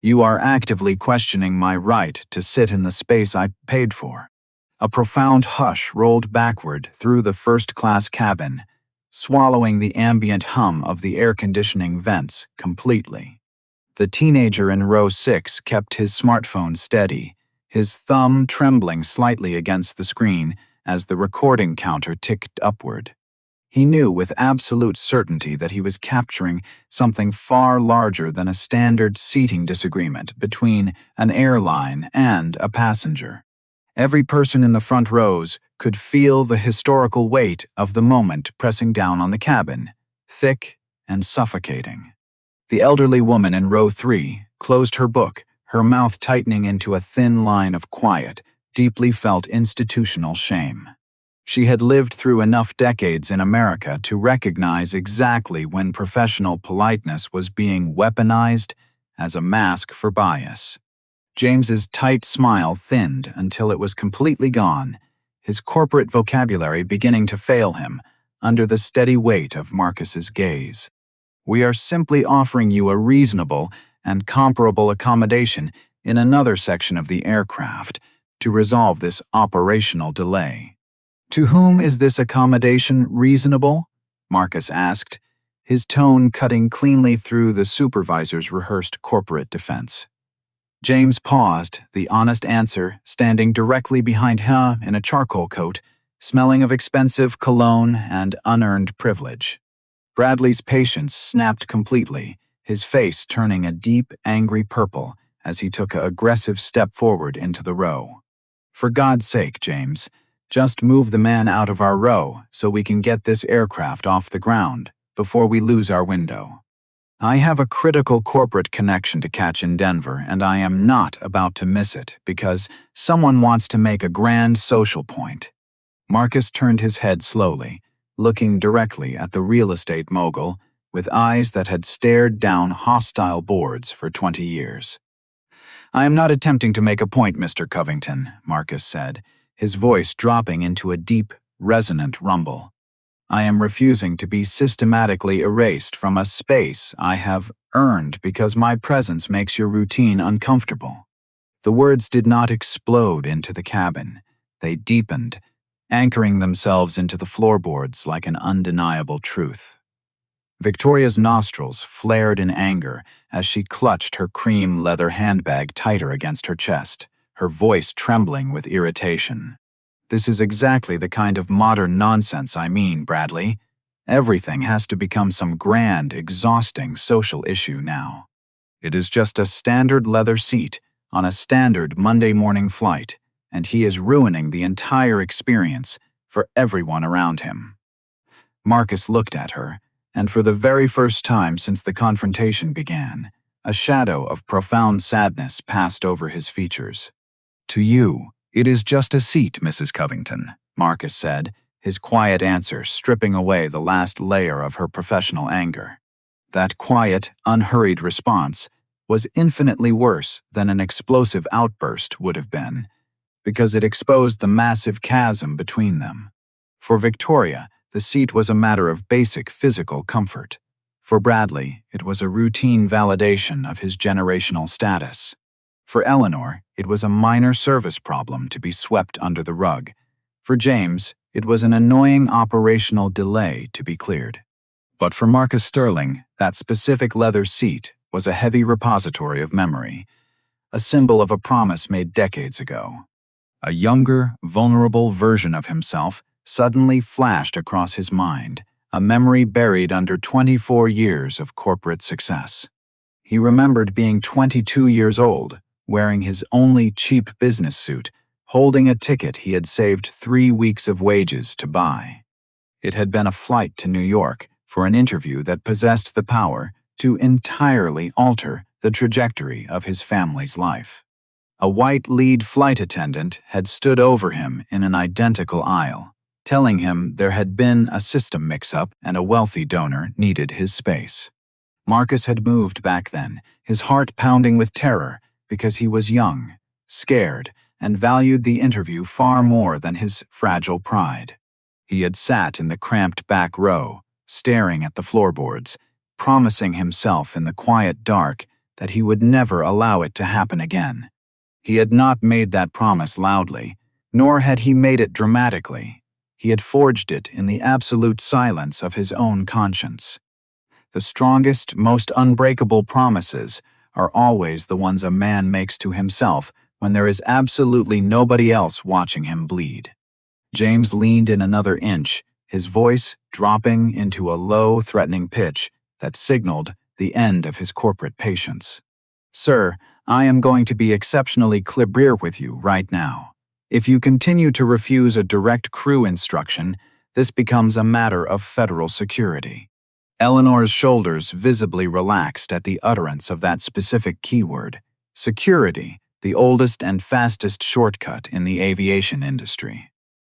You are actively questioning my right to sit in the space I paid for. A profound hush rolled backward through the first-class cabin, swallowing the ambient hum of the air-conditioning vents completely. The teenager in row 6 kept his smartphone steady, his thumb trembling slightly against the screen as the recording counter ticked upward. He knew with absolute certainty that he was capturing something far larger than a standard seating disagreement between an airline and a passenger. Every person in the front rows could feel the historical weight of the moment pressing down on the cabin, thick and suffocating. The elderly woman in row 3 closed her book, her mouth tightening into a thin line of quiet, deeply felt institutional shame. She had lived through enough decades in America to recognize exactly when professional politeness was being weaponized as a mask for bias. James's tight smile thinned until it was completely gone, his corporate vocabulary beginning to fail him under the steady weight of Marcus's gaze. We are simply offering you a reasonable and comparable accommodation in another section of the aircraft to resolve this operational delay. To whom is this accommodation reasonable? Marcus asked, his tone cutting cleanly through the supervisor's rehearsed corporate defense. James paused, the honest answer standing directly behind him in a charcoal coat, smelling of expensive cologne and unearned privilege. Bradley's patience snapped completely, his face turning a deep, angry purple as he took an aggressive step forward into the row. For God's sake, James, just move the man out of our row so we can get this aircraft off the ground before we lose our window. I have a critical corporate connection to catch in Denver, and I am not about to miss it because someone wants to make a grand social point. Marcus turned his head slowly, looking directly at the real estate mogul with eyes that had stared down hostile boards for 20 years. I am not attempting to make a point, Mr. Covington, Marcus said, his voice dropping into a deep, resonant rumble. I am refusing to be systematically erased from a space I have earned because my presence makes your routine uncomfortable. The words did not explode into the cabin. They deepened, anchoring themselves into the floorboards like an undeniable truth. Victoria's nostrils flared in anger as she clutched her cream leather handbag tighter against her chest, her voice trembling with irritation. This is exactly the kind of modern nonsense I mean, Bradley. Everything has to become some grand, exhausting social issue now. It is just a standard leather seat on a standard Monday morning flight, and he is ruining the entire experience for everyone around him. Marcus looked at her, and for the very first time since the confrontation began, a shadow of profound sadness passed over his features. To you, it is just a seat, Mrs. Covington, Marcus said, his quiet answer stripping away the last layer of her professional anger. That quiet, unhurried response was infinitely worse than an explosive outburst would have been, because it exposed the massive chasm between them. For Victoria, the seat was a matter of basic physical comfort. For Bradley, it was a routine validation of his generational status. For Eleanor, it was a minor service problem to be swept under the rug. For James, it was an annoying operational delay to be cleared. But for Marcus Sterling, that specific leather seat was a heavy repository of memory, a symbol of a promise made decades ago. A younger, vulnerable version of himself suddenly flashed across his mind, a memory buried under 24 years of corporate success. He remembered being 22 years old, wearing his only cheap business suit, holding a ticket he had saved 3 weeks of wages to buy. It had been a flight to New York for an interview that possessed the power to entirely alter the trajectory of his family's life. A white lead flight attendant had stood over him in an identical aisle, telling him there had been a system mix-up and a wealthy donor needed his space. Marcus had moved back then, his heart pounding with terror, because he was young, scared, and valued the interview far more than his fragile pride. He had sat in the cramped back row, staring at the floorboards, promising himself in the quiet dark that he would never allow it to happen again. He had not made that promise loudly, nor had he made it dramatically. He had forged it in the absolute silence of his own conscience. The strongest, most unbreakable promises are always the ones a man makes to himself when there is absolutely nobody else watching him bleed. James leaned in another inch, his voice dropping into a low, threatening pitch that signaled the end of his corporate patience. "Sir, I am going to be exceptionally clear with you right now. If you continue to refuse a direct crew instruction, this becomes a matter of federal security." Eleanor's shoulders visibly relaxed at the utterance of that specific keyword. Security, the oldest and fastest shortcut in the aviation industry.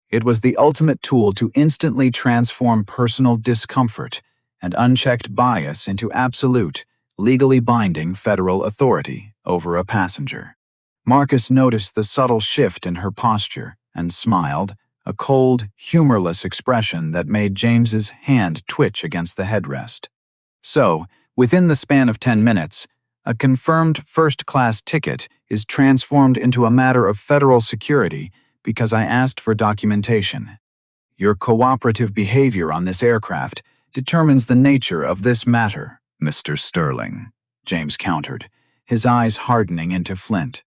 It was the ultimate tool to instantly transform personal discomfort and unchecked bias into absolute, legally binding federal authority over a passenger. Marcus noticed the subtle shift in her posture and smiled, a cold, humorless expression that made James's hand twitch against the headrest. "So, within the span of 10 minutes, a confirmed first-class ticket is transformed into a matter of federal security because I asked for documentation. Your cooperative behavior on this aircraft determines the nature of this matter, Mr. Sterling," James countered, his eyes hardening into flint.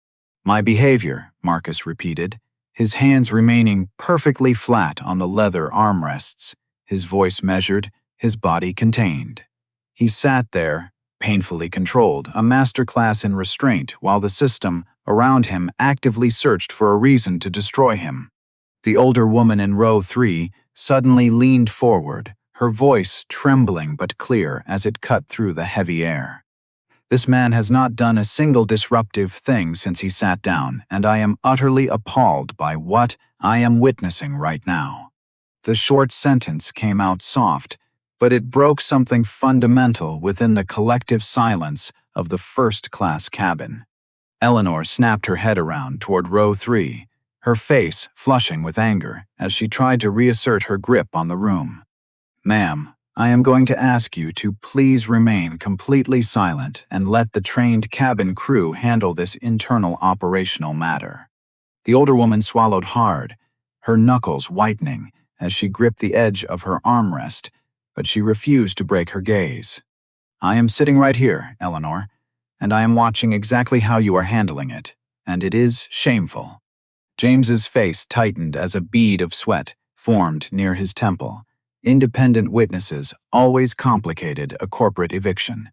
"My behavior," Marcus repeated, his hands remaining perfectly flat on the leather armrests, his voice measured, his body contained. He sat there, painfully controlled, a masterclass in restraint, while the system around him actively searched for a reason to destroy him. The older woman in row 3 suddenly leaned forward, her voice trembling but clear as it cut through the heavy air. "This man has not done a single disruptive thing since he sat down, and I am utterly appalled by what I am witnessing right now." The short sentence came out soft, but it broke something fundamental within the collective silence of the first-class cabin. Eleanor snapped her head around toward row 3, her face flushing with anger as she tried to reassert her grip on the room. "Ma'am, I am going to ask you to please remain completely silent and let the trained cabin crew handle this internal operational matter." The older woman swallowed hard, her knuckles whitening as she gripped the edge of her armrest, but she refused to break her gaze. "I am sitting right here, Eleanor, and I am watching exactly how you are handling it, and it is shameful." James's face tightened as a bead of sweat formed near his temple. Independent witnesses always complicated a corporate eviction.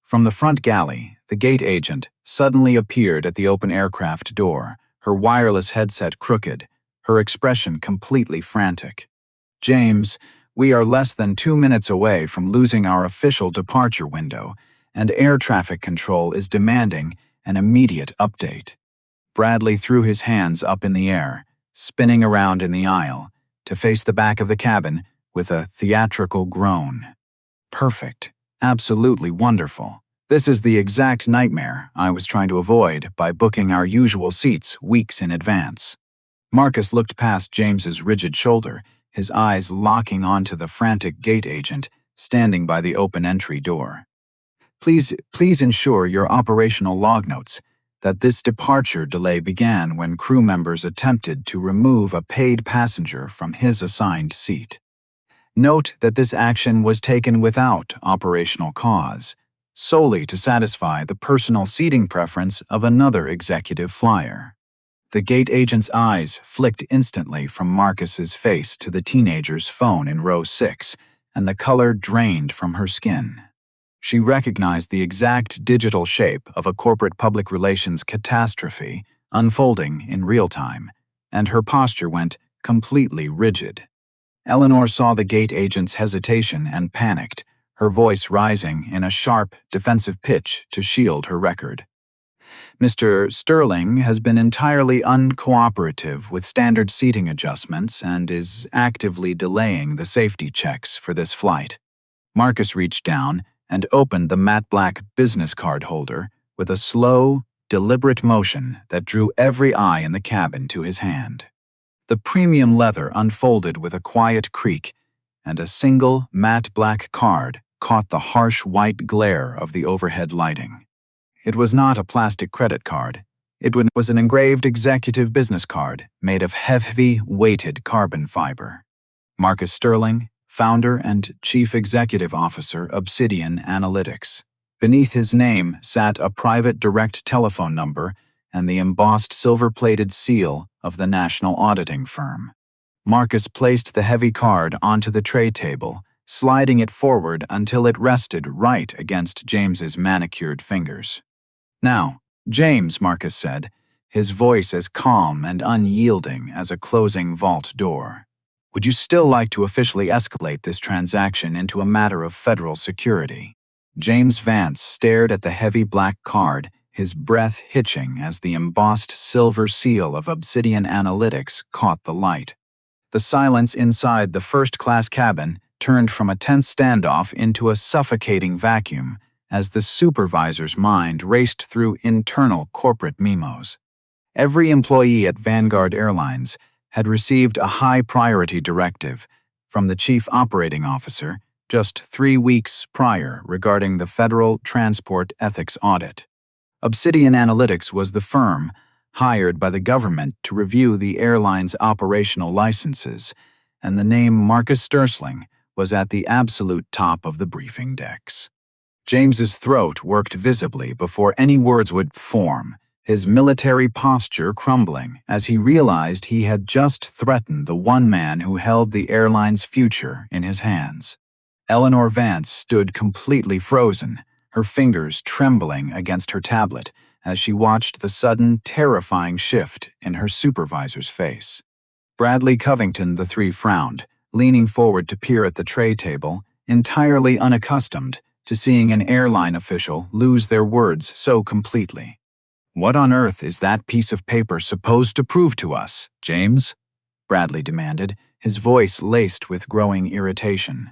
From the front galley, the gate agent suddenly appeared at the open aircraft door, her wireless headset crooked, her expression completely frantic. "James, we are less than 2 minutes away from losing our official departure window, and air traffic control is demanding an immediate update." Bradley threw his hands up in the air, spinning around in the aisle, to face the back of the cabin with a theatrical groan. "Perfect. Absolutely wonderful. This is the exact nightmare I was trying to avoid by booking our usual seats weeks in advance." Marcus looked past James's rigid shoulder, his eyes locking onto the frantic gate agent standing by the open entry door. Please ensure your operational log notes that this departure delay began when crew members attempted to remove a paid passenger from his assigned seat. Note that this action was taken without operational cause, solely to satisfy the personal seating preference of another executive flyer. The gate agent's eyes flicked instantly from Marcus's face to the teenager's phone in row 6, and the color drained from her skin. She recognized the exact digital shape of a corporate public relations catastrophe unfolding in real time, and her posture went completely rigid. Eleanor saw the gate agent's hesitation and panicked, her voice rising in a sharp, defensive pitch to shield her record. "Mr. Sterling has been entirely uncooperative with standard seating adjustments and is actively delaying the safety checks for this flight." Marcus reached down and opened the matte black business card holder with a slow, deliberate motion that drew every eye in the cabin to his hand. The premium leather unfolded with a quiet creak, and a single matte black card caught the harsh white glare of the overhead lighting. It was not a plastic credit card. It was an engraved executive business card made of heavy, weighted carbon fiber. Marcus Sterling, founder and chief executive officer, Obsidian Analytics. Beneath his name sat a private direct telephone number and the embossed silver-plated seal of the national auditing firm. Marcus placed the heavy card onto the tray table, sliding it forward until it rested right against James's manicured fingers. "Now, James," Marcus said, his voice as calm and unyielding as a closing vault door. "Would you still like to officially escalate this transaction into a matter of federal security?" James Vance stared at the heavy black card, his breath hitching as the embossed silver seal of Obsidian Analytics caught the light. The silence inside the first-class cabin turned from a tense standoff into a suffocating vacuum as the supervisor's mind raced through internal corporate memos. Every employee at Vanguard Airlines had received a high-priority directive from the chief operating officer just 3 weeks prior regarding the federal transport ethics audit. Obsidian Analytics was the firm hired by the government to review the airline's operational licenses, and the name Marcus Stursling was at the absolute top of the briefing decks. James's throat worked visibly before any words would form, his military posture crumbling as he realized he had just threatened the one man who held the airline's future in his hands. Eleanor Vance stood completely frozen, her fingers trembling against her tablet as she watched the sudden, terrifying shift in her supervisor's face. Bradley Covington, the three frowned, leaning forward to peer at the tray table, entirely unaccustomed to seeing an airline official lose their words so completely. "What on earth is that piece of paper supposed to prove to us, James?" Bradley demanded, his voice laced with growing irritation.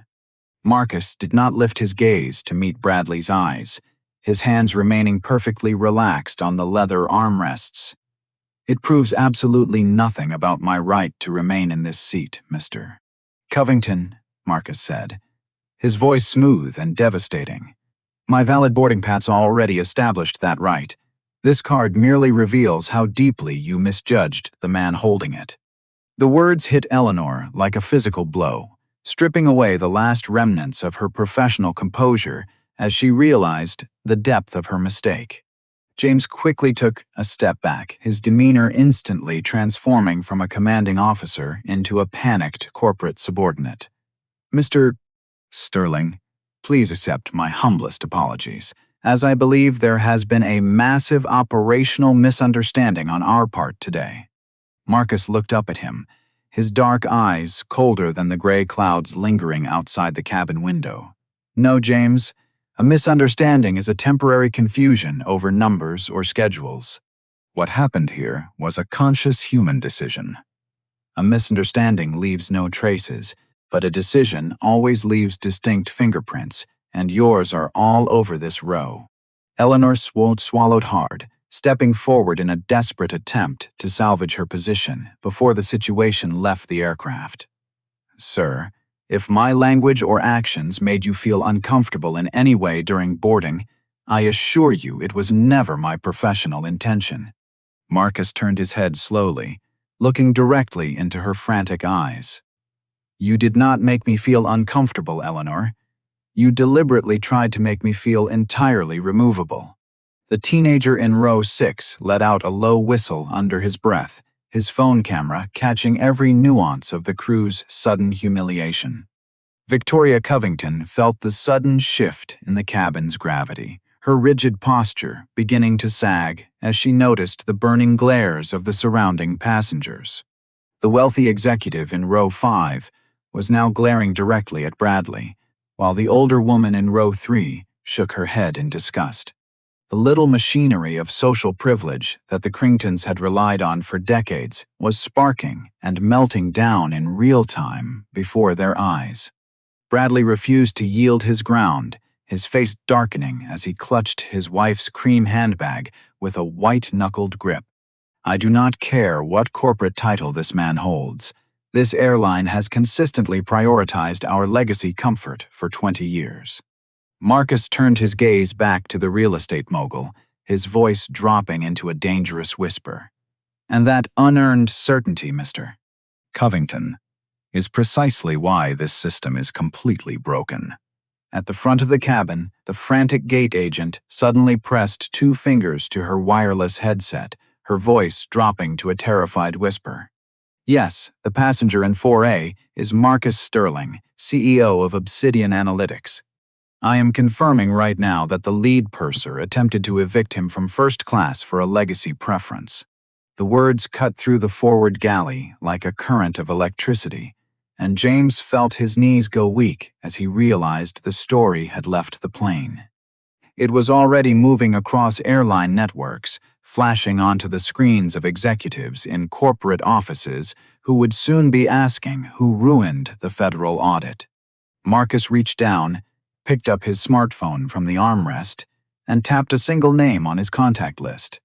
Marcus did not lift his gaze to meet Bradley's eyes, his hands remaining perfectly relaxed on the leather armrests. "It proves absolutely nothing about my right to remain in this seat, Mr. Covington," Marcus said, his voice smooth and devastating. "My valid boarding pass already established that right. This card merely reveals how deeply you misjudged the man holding it." The words hit Eleanor like a physical blow, stripping away the last remnants of her professional composure as she realized the depth of her mistake. James quickly took a step back, his demeanor instantly transforming from a commanding officer into a panicked corporate subordinate. "Mr. Sterling, please accept my humblest apologies, as I believe there has been a massive operational misunderstanding on our part today." Marcus looked up at him, his dark eyes colder than the gray clouds lingering outside the cabin window. "No, James. A misunderstanding is a temporary confusion over numbers or schedules. What happened here was a conscious human decision. A misunderstanding leaves no traces, but a decision always leaves distinct fingerprints, and yours are all over this row." Eleanor swallowed hard, stepping forward in a desperate attempt to salvage her position before the situation left the aircraft. "Sir, if my language or actions made you feel uncomfortable in any way during boarding, I assure you it was never my professional intention." Marcus turned his head slowly, looking directly into her frantic eyes. "You did not make me feel uncomfortable, Eleanor. You deliberately tried to make me feel entirely removable." The teenager in row 6 let out a low whistle under his breath, his phone camera catching every nuance of the crew's sudden humiliation. Victoria Covington felt the sudden shift in the cabin's gravity, her rigid posture beginning to sag as she noticed the burning glares of the surrounding passengers. The wealthy executive in row 5 was now glaring directly at Bradley, while the older woman in row 3 shook her head in disgust. The little machinery of social privilege that the Cringtons had relied on for decades was sparking and melting down in real time before their eyes. Bradley refused to yield his ground, his face darkening as he clutched his wife's cream handbag with a white-knuckled grip. "I do not care what corporate title this man holds. This airline has consistently prioritized our legacy comfort for 20 years. Marcus turned his gaze back to the real estate mogul, his voice dropping into a dangerous whisper. "And that unearned certainty, Mr. Covington, is precisely why this system is completely broken." At the front of the cabin, the frantic gate agent suddenly pressed 2 fingers to her wireless headset, her voice dropping to a terrified whisper. Yes, the passenger in 4A is Marcus Sterling, CEO of Obsidian Analytics. I am confirming right now that the lead purser attempted to evict him from first class for a legacy preference. The words cut through the forward galley like a current of electricity, and James felt his knees go weak as he realized the story had left the plane. It was already moving across airline networks, flashing onto the screens of executives in corporate offices who would soon be asking who ruined the federal audit. Marcus reached down, picked up his smartphone from the armrest, and tapped a single name on his contact list.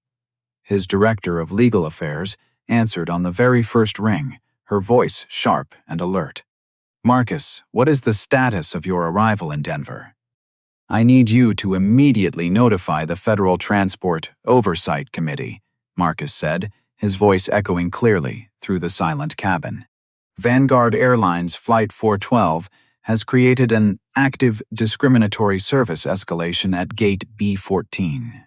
His director of legal affairs answered on the very first ring, her voice sharp and alert. "Marcus, what is the status of your arrival in Denver? I need you to immediately notify the Federal Transport Oversight Committee," Marcus said, his voice echoing clearly through the silent cabin. "Vanguard Airlines Flight 412 has created an active discriminatory service escalation at Gate B14.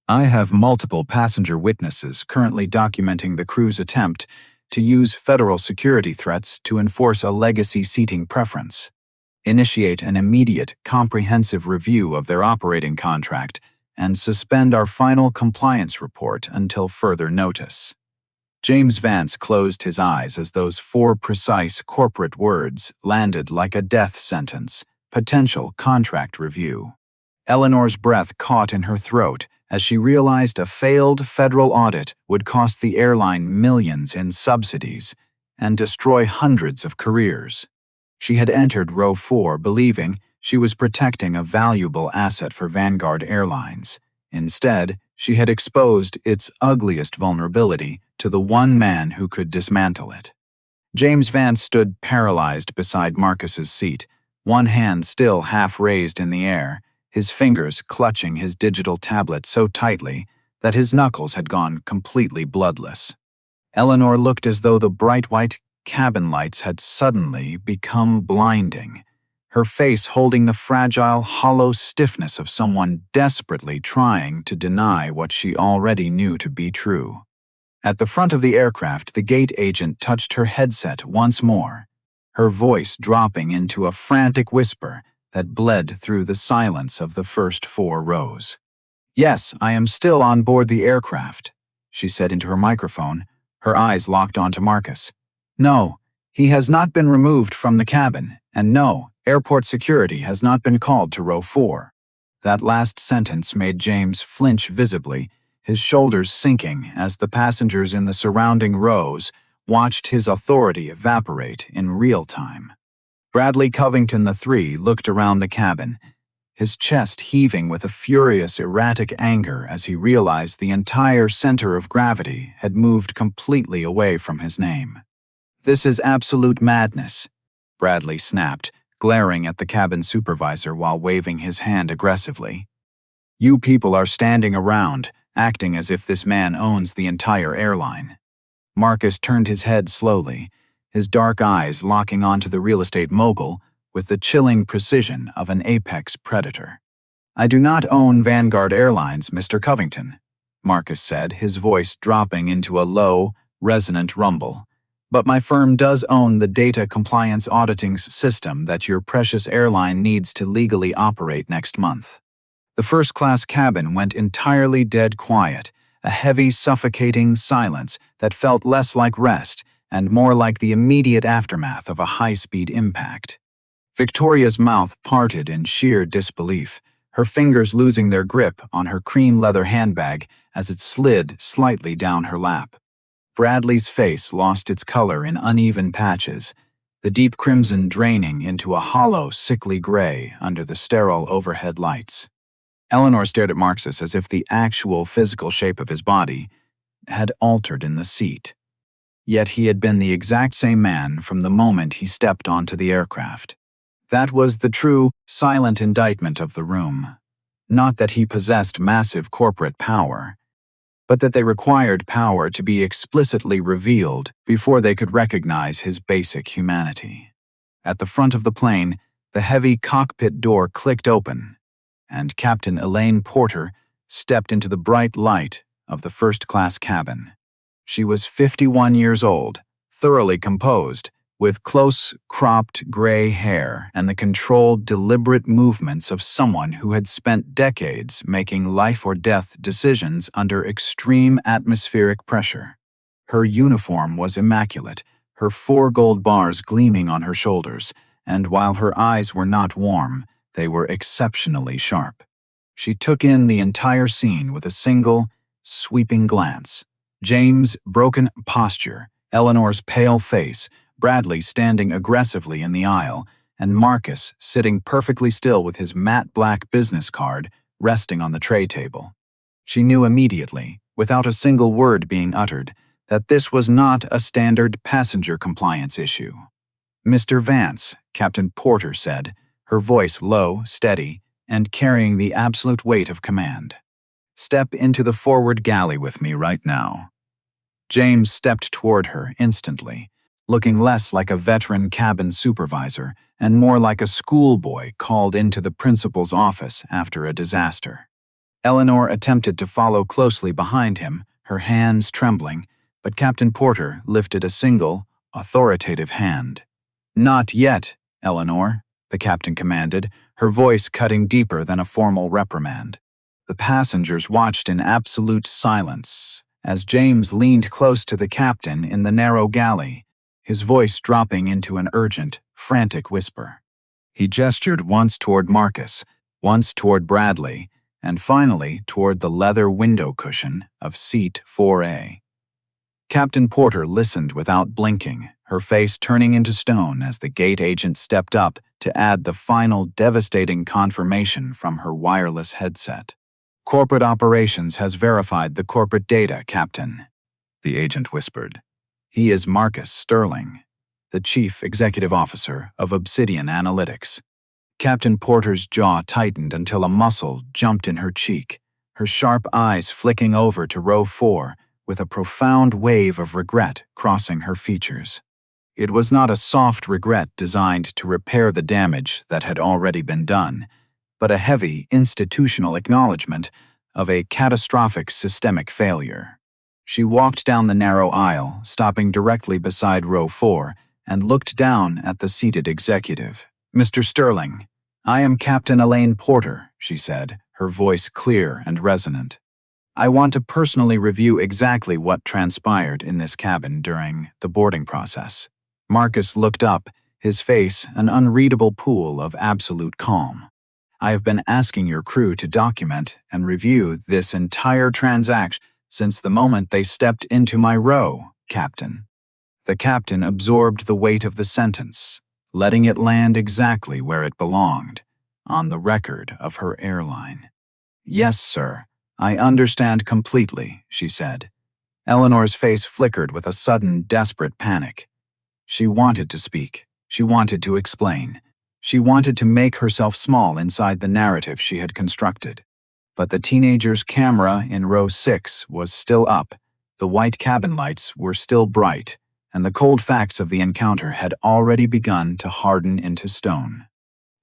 I have multiple passenger witnesses currently documenting the crew's attempt to use federal security threats to enforce a legacy seating preference. Initiate an immediate, comprehensive review of their operating contract, and suspend our final compliance report until further notice." James Vance closed his eyes as those four precise corporate words landed like a death sentence: potential contract review. Eleanor's breath caught in her throat as she realized a failed federal audit would cost the airline millions in subsidies and destroy hundreds of careers. She had entered row 4 believing she was protecting a valuable asset for Vanguard Airlines. Instead, she had exposed its ugliest vulnerability to the one man who could dismantle it. James Vance stood paralyzed beside Marcus's seat, one hand still half raised in the air, his fingers clutching his digital tablet so tightly that his knuckles had gone completely bloodless. Eleanor looked as though the bright white cabin lights had suddenly become blinding, her face holding the fragile, hollow stiffness of someone desperately trying to deny what she already knew to be true. At the front of the aircraft, the gate agent touched her headset once more, her voice dropping into a frantic whisper that bled through the silence of the first 4 rows. "Yes, I am still on board the aircraft," she said into her microphone, her eyes locked onto Marcus. "No, he has not been removed from the cabin, and no, airport security has not been called to row 4. That last sentence made James flinch visibly, his shoulders sinking as the passengers in the surrounding rows watched his authority evaporate in real time. Bradley Covington III looked around the cabin, his chest heaving with a furious, erratic anger as he realized the entire center of gravity had moved completely away from his name. "This is absolute madness," Bradley snapped, glaring at the cabin supervisor while waving his hand aggressively. "You people are standing around, acting as if this man owns the entire airline." Marcus turned his head slowly, his dark eyes locking onto the real estate mogul with the chilling precision of an apex predator. "I do not own Vanguard Airlines, Mr. Covington," Marcus said, his voice dropping into a low, resonant rumble. "But my firm does own the data compliance auditing system that your precious airline needs to legally operate next month." The first-class cabin went entirely dead quiet, a heavy, suffocating silence that felt less like rest and more like the immediate aftermath of a high-speed impact. Victoria's mouth parted in sheer disbelief, her fingers losing their grip on her cream leather handbag as it slid slightly down her lap. Bradley's face lost its color in uneven patches, the deep crimson draining into a hollow, sickly gray under the sterile overhead lights. Eleanor stared at Marcus as if the actual physical shape of his body had altered in the seat. Yet he had been the exact same man from the moment he stepped onto the aircraft. That was the true, silent indictment of the room. Not that he possessed massive corporate power, but that they required power to be explicitly revealed before they could recognize his basic humanity. At the front of the plane, the heavy cockpit door clicked open, and Captain Elaine Porter stepped into the bright light of the first-class cabin. She was 51 years old, thoroughly composed, with close, cropped gray hair and the controlled, deliberate movements of someone who had spent decades making life-or-death decisions under extreme atmospheric pressure. Her uniform was immaculate, her 4 gold bars gleaming on her shoulders, and while her eyes were not warm, they were exceptionally sharp. She took in the entire scene with a single, sweeping glance. James' broken posture, Eleanor's pale face, Bradley standing aggressively in the aisle, and Marcus sitting perfectly still with his matte black business card resting on the tray table. She knew immediately, without a single word being uttered, that this was not a standard passenger compliance issue. "Mr. Vance," Captain Porter said, her voice low, steady, and carrying the absolute weight of command. "Step into the forward galley with me right now." James stepped toward her instantly, looking less like a veteran cabin supervisor and more like a schoolboy called into the principal's office after a disaster. Eleanor attempted to follow closely behind him, her hands trembling, but Captain Porter lifted a single, authoritative hand. "Not yet, Eleanor," the captain commanded, her voice cutting deeper than a formal reprimand. The passengers watched in absolute silence as James leaned close to the captain in the narrow galley, his voice dropping into an urgent, frantic whisper. He gestured once toward Marcus, once toward Bradley, and finally toward the leather window cushion of seat 4A. Captain Porter listened without blinking, her face turning into stone as the gate agent stepped up to add the final devastating confirmation from her wireless headset. "Corporate operations has verified the corporate data, Captain," the agent whispered. "He is Marcus Sterling, the Chief Executive Officer of Obsidian Analytics." Captain Porter's jaw tightened until a muscle jumped in her cheek, her sharp eyes flicking over to row 4 with a profound wave of regret crossing her features. It was not a soft regret designed to repair the damage that had already been done, but a heavy institutional acknowledgement of a catastrophic systemic failure. She walked down the narrow aisle, stopping directly beside row 4, and looked down at the seated executive. "Mr. Sterling, I am Captain Elaine Porter," she said, her voice clear and resonant. "I want to personally review exactly what transpired in this cabin during the boarding process." Marcus looked up, his face an unreadable pool of absolute calm. "I have been asking your crew to document and review this entire transaction since the moment they stepped into my row, Captain." The captain absorbed the weight of the sentence, letting it land exactly where it belonged, on the record of her airline. "Yes, sir, I understand completely," she said. Eleanor's face flickered with a sudden, desperate panic. She wanted to speak. She wanted to explain. She wanted to make herself small inside the narrative she had constructed. But the teenager's camera in row 6 was still up, the white cabin lights were still bright, and the cold facts of the encounter had already begun to harden into stone.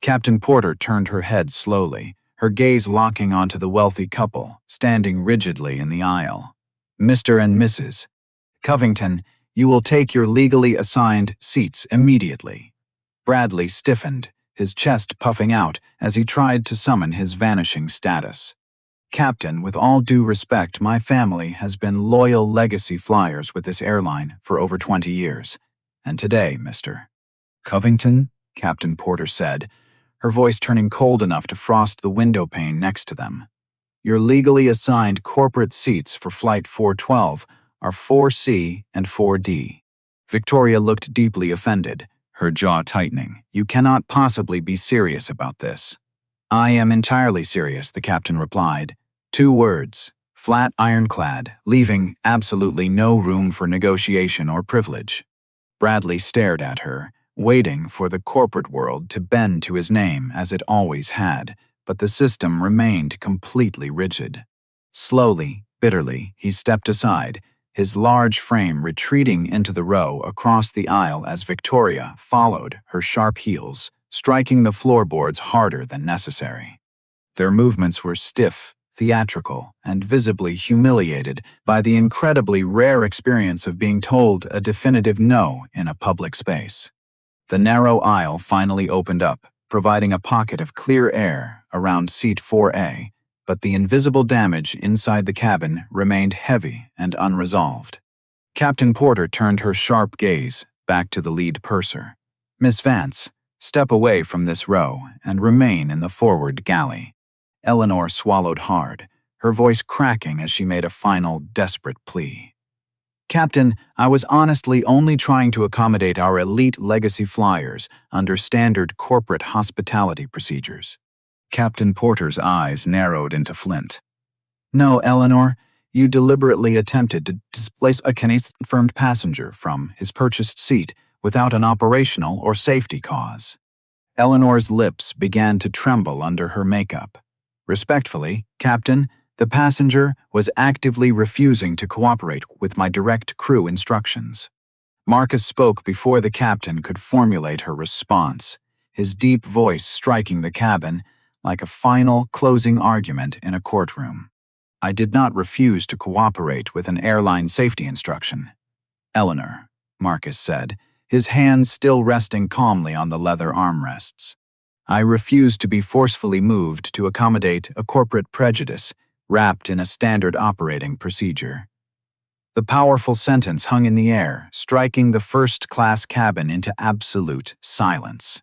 Captain Porter turned her head slowly, her gaze locking onto the wealthy couple, standing rigidly in the aisle. "Mr. and Mrs. Covington, you will take your legally assigned seats immediately." Bradley stiffened, his chest puffing out as he tried to summon his vanishing status. "Captain, with all due respect, my family has been loyal legacy flyers with this airline for over 20 years. And today, Mr. Covington," Captain Porter said, her voice turning cold enough to frost the window pane next to them, "your legally assigned corporate seats for Flight 412 are 4C and 4D. Victoria looked deeply offended, her jaw tightening. "You cannot possibly be serious about this." "I am entirely serious," the captain replied. 2 words, flat ironclad, leaving absolutely no room for negotiation or privilege. Bradley stared at her, waiting for the corporate world to bend to his name as it always had, but the system remained completely rigid. Slowly, bitterly, he stepped aside, his large frame retreating into the row across the aisle as Victoria followed her sharp heels, striking the floorboards harder than necessary. Their movements were stiff, theatrical, and visibly humiliated by the incredibly rare experience of being told a definitive no in a public space. The narrow aisle finally opened up, providing a pocket of clear air around seat 4A, but the invisible damage inside the cabin remained heavy and unresolved. Captain Porter turned her sharp gaze back to the lead purser. "Miss Vance, step away from this row and remain in the forward galley." Eleanor swallowed hard, her voice cracking as she made a final, desperate plea. "Captain, I was honestly only trying to accommodate our elite legacy flyers under standard corporate hospitality procedures." Captain Porter's eyes narrowed into flint. "No, Eleanor, you deliberately attempted to displace a confirmed passenger from his purchased seat without an operational or safety cause." Eleanor's lips began to tremble under her makeup. "Respectfully, Captain, the passenger was actively refusing to cooperate with my direct crew instructions." Marcus spoke before the captain could formulate her response, his deep voice striking the cabin like a final, closing argument in a courtroom. "I did not refuse to cooperate with an airline safety instruction, Eleanor," Marcus said, his hands still resting calmly on the leather armrests. "I refused to be forcefully moved to accommodate a corporate prejudice wrapped in a standard operating procedure." The powerful sentence hung in the air, striking the first-class cabin into absolute silence.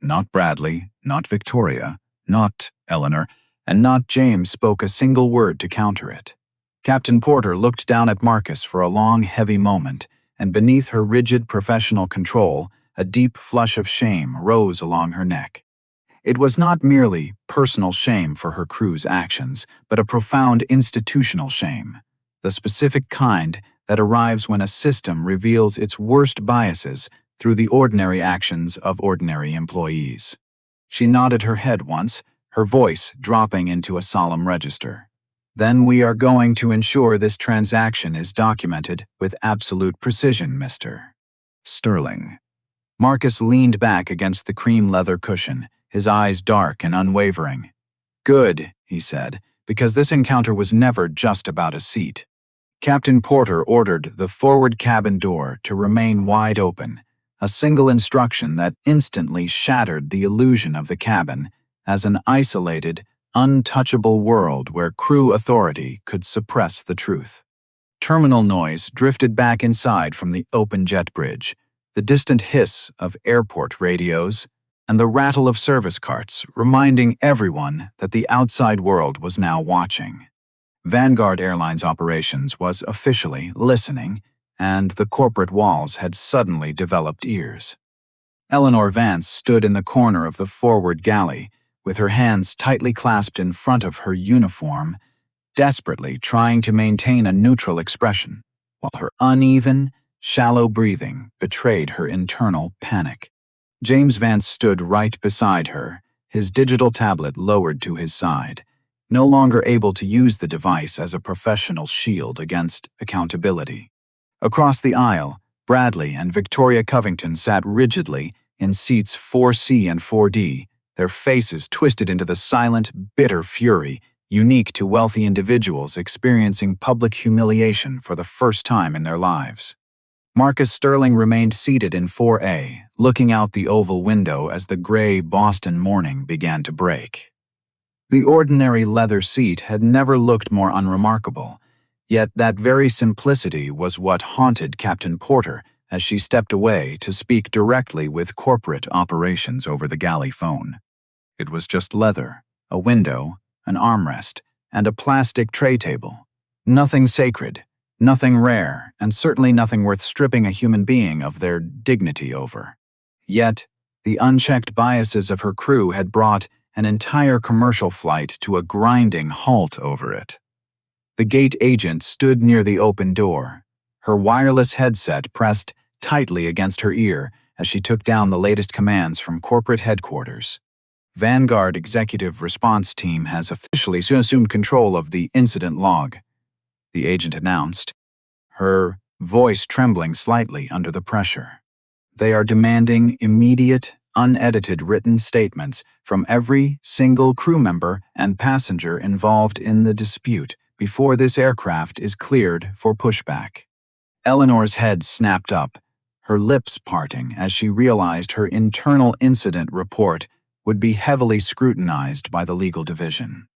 Not Bradley, not Victoria, not Eleanor, and not James spoke a single word to counter it. Captain Porter looked down at Marcus for a long, heavy moment, and beneath her rigid professional control, a deep flush of shame rose along her neck. It was not merely personal shame for her crew's actions, but a profound institutional shame, the specific kind that arrives when a system reveals its worst biases through the ordinary actions of ordinary employees. She nodded her head once, her voice dropping into a solemn register. "Then we are going to ensure this transaction is documented with absolute precision, Mr. Sterling." Marcus leaned back against the cream leather cushion, his eyes dark and unwavering. "Good," he said, "because this encounter was never just about a seat." Captain Porter ordered the forward cabin door to remain wide open, a single instruction that instantly shattered the illusion of the cabin as an isolated, untouchable world where crew authority could suppress the truth. Terminal noise drifted back inside from the open jet bridge, the distant hiss of airport radios, and the rattle of service carts reminding everyone that the outside world was now watching. Vanguard Airlines operations was officially listening, and the corporate walls had suddenly developed ears. Eleanor Vance stood in the corner of the forward galley, with her hands tightly clasped in front of her uniform, desperately trying to maintain a neutral expression, while her uneven, shallow breathing betrayed her internal panic. James Vance stood right beside her, his digital tablet lowered to his side, no longer able to use the device as a professional shield against accountability. Across the aisle, Bradley and Victoria Covington sat rigidly in seats 4C and 4D, their faces twisted into the silent, bitter fury unique to wealthy individuals experiencing public humiliation for the first time in their lives. Marcus Sterling remained seated in 4A, looking out the oval window as the gray Boston morning began to break. The ordinary leather seat had never looked more unremarkable, yet that very simplicity was what haunted Captain Porter as she stepped away to speak directly with corporate operations over the galley phone. It was just leather, a window, an armrest, and a plastic tray table. Nothing sacred, nothing rare, and certainly nothing worth stripping a human being of their dignity over. Yet, the unchecked biases of her crew had brought an entire commercial flight to a grinding halt over it. The gate agent stood near the open door, her wireless headset pressed tightly against her ear as she took down the latest commands from corporate headquarters. Vanguard Executive Response Team has officially assumed control of the incident log, the agent announced, her voice trembling slightly under the pressure. They are demanding immediate unedited written statements from every single crew member and passenger involved in the dispute before this aircraft is cleared for pushback. Eleanor's head snapped up, her lips parting as she realized her internal incident report would be heavily scrutinized by the legal division.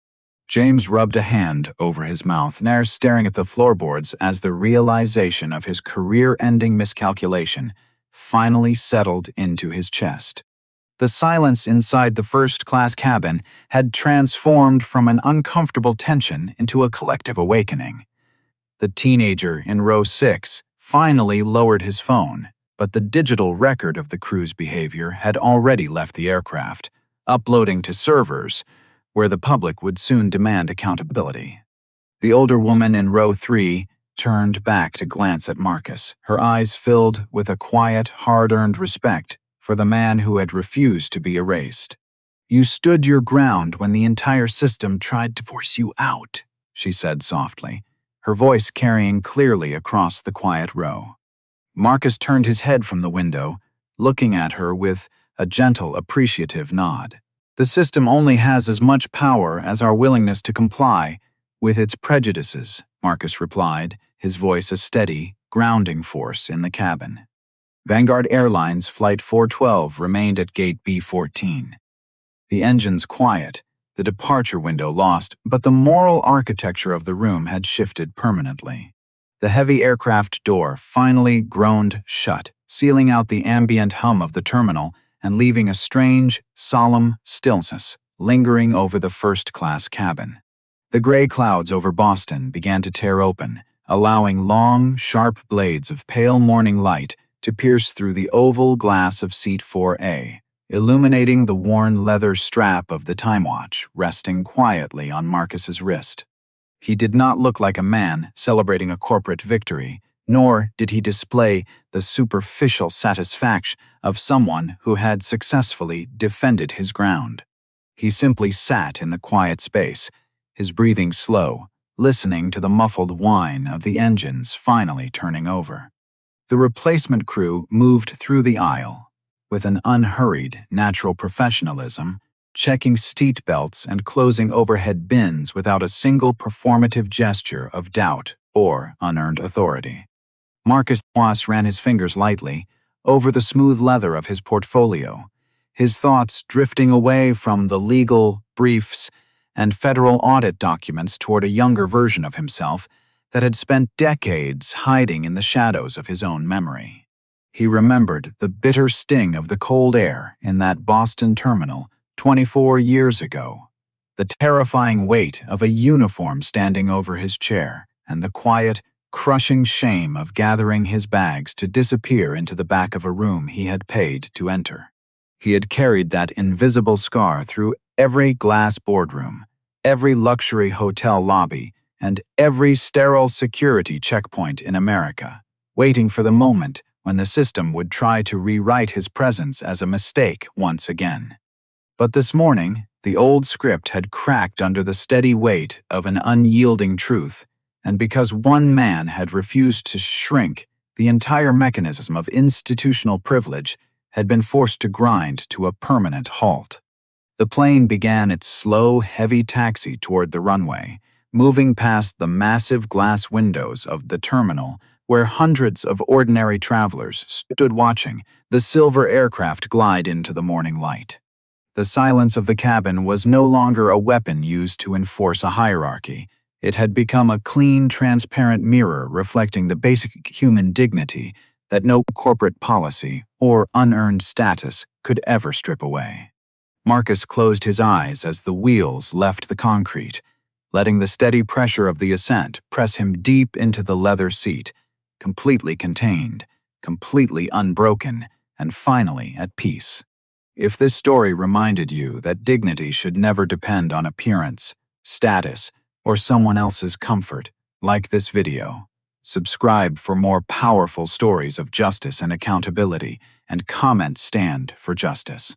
James rubbed a hand over his mouth, now staring at the floorboards as the realization of his career-ending miscalculation finally settled into his chest. The silence inside the first-class cabin had transformed from an uncomfortable tension into a collective awakening. The teenager in row 6 finally lowered his phone, but the digital record of the crew's behavior had already left the aircraft, uploading to servers where the public would soon demand accountability. The older woman in row 3 turned back to glance at Marcus, her eyes filled with a quiet, hard-earned respect for the man who had refused to be erased. "You stood your ground when the entire system tried to force you out," she said softly, her voice carrying clearly across the quiet row. Marcus turned his head from the window, looking at her with a gentle, appreciative nod. "The system only has as much power as our willingness to comply with its prejudices," Marcus replied, his voice a steady, grounding force in the cabin. Vanguard Airlines Flight 412 remained at Gate B14. The engines quiet, the departure window lost, but the moral architecture of the room had shifted permanently. The heavy aircraft door finally groaned shut, sealing out the ambient hum of the terminal and leaving a strange, solemn stillness lingering over the first-class cabin. The gray clouds over Boston began to tear open, allowing long, sharp blades of pale morning light to pierce through the oval glass of seat 4A, illuminating the worn leather strap of the time watch resting quietly on Marcus's wrist. He did not look like a man celebrating a corporate victory, nor did he display the superficial satisfaction of someone who had successfully defended his ground. He simply sat in the quiet space, his breathing slow, listening to the muffled whine of the engines finally turning over. The replacement crew moved through the aisle with an unhurried, natural professionalism, checking seat belts and closing overhead bins without a single performative gesture of doubt or unearned authority. Marcus Wass ran his fingers lightly over the smooth leather of his portfolio, his thoughts drifting away from the legal briefs and federal audit documents toward a younger version of himself that had spent decades hiding in the shadows of his own memory. He remembered the bitter sting of the cold air in that Boston terminal 24 years ago, the terrifying weight of a uniform standing over his chair, and the quiet, crushing shame of gathering his bags to disappear into the back of a room he had paid to enter. He had carried that invisible scar through every glass boardroom, every luxury hotel lobby, and every sterile security checkpoint in America, waiting for the moment when the system would try to rewrite his presence as a mistake once again. But this morning, the old script had cracked under the steady weight of an unyielding truth, and because one man had refused to shrink, the entire mechanism of institutional privilege had been forced to grind to a permanent halt. The plane began its slow, heavy taxi toward the runway, moving past the massive glass windows of the terminal where hundreds of ordinary travelers stood watching the silver aircraft glide into the morning light. The silence of the cabin was no longer a weapon used to enforce a hierarchy. It had become a clean, transparent mirror reflecting the basic human dignity that no corporate policy or unearned status could ever strip away. Marcus closed his eyes as the wheels left the concrete, letting the steady pressure of the ascent press him deep into the leather seat, completely contained, completely unbroken, and finally at peace. If this story reminded you that dignity should never depend on appearance, status, or someone else's comfort, like this video. Subscribe for more powerful stories of justice and accountability, and comment stand for justice.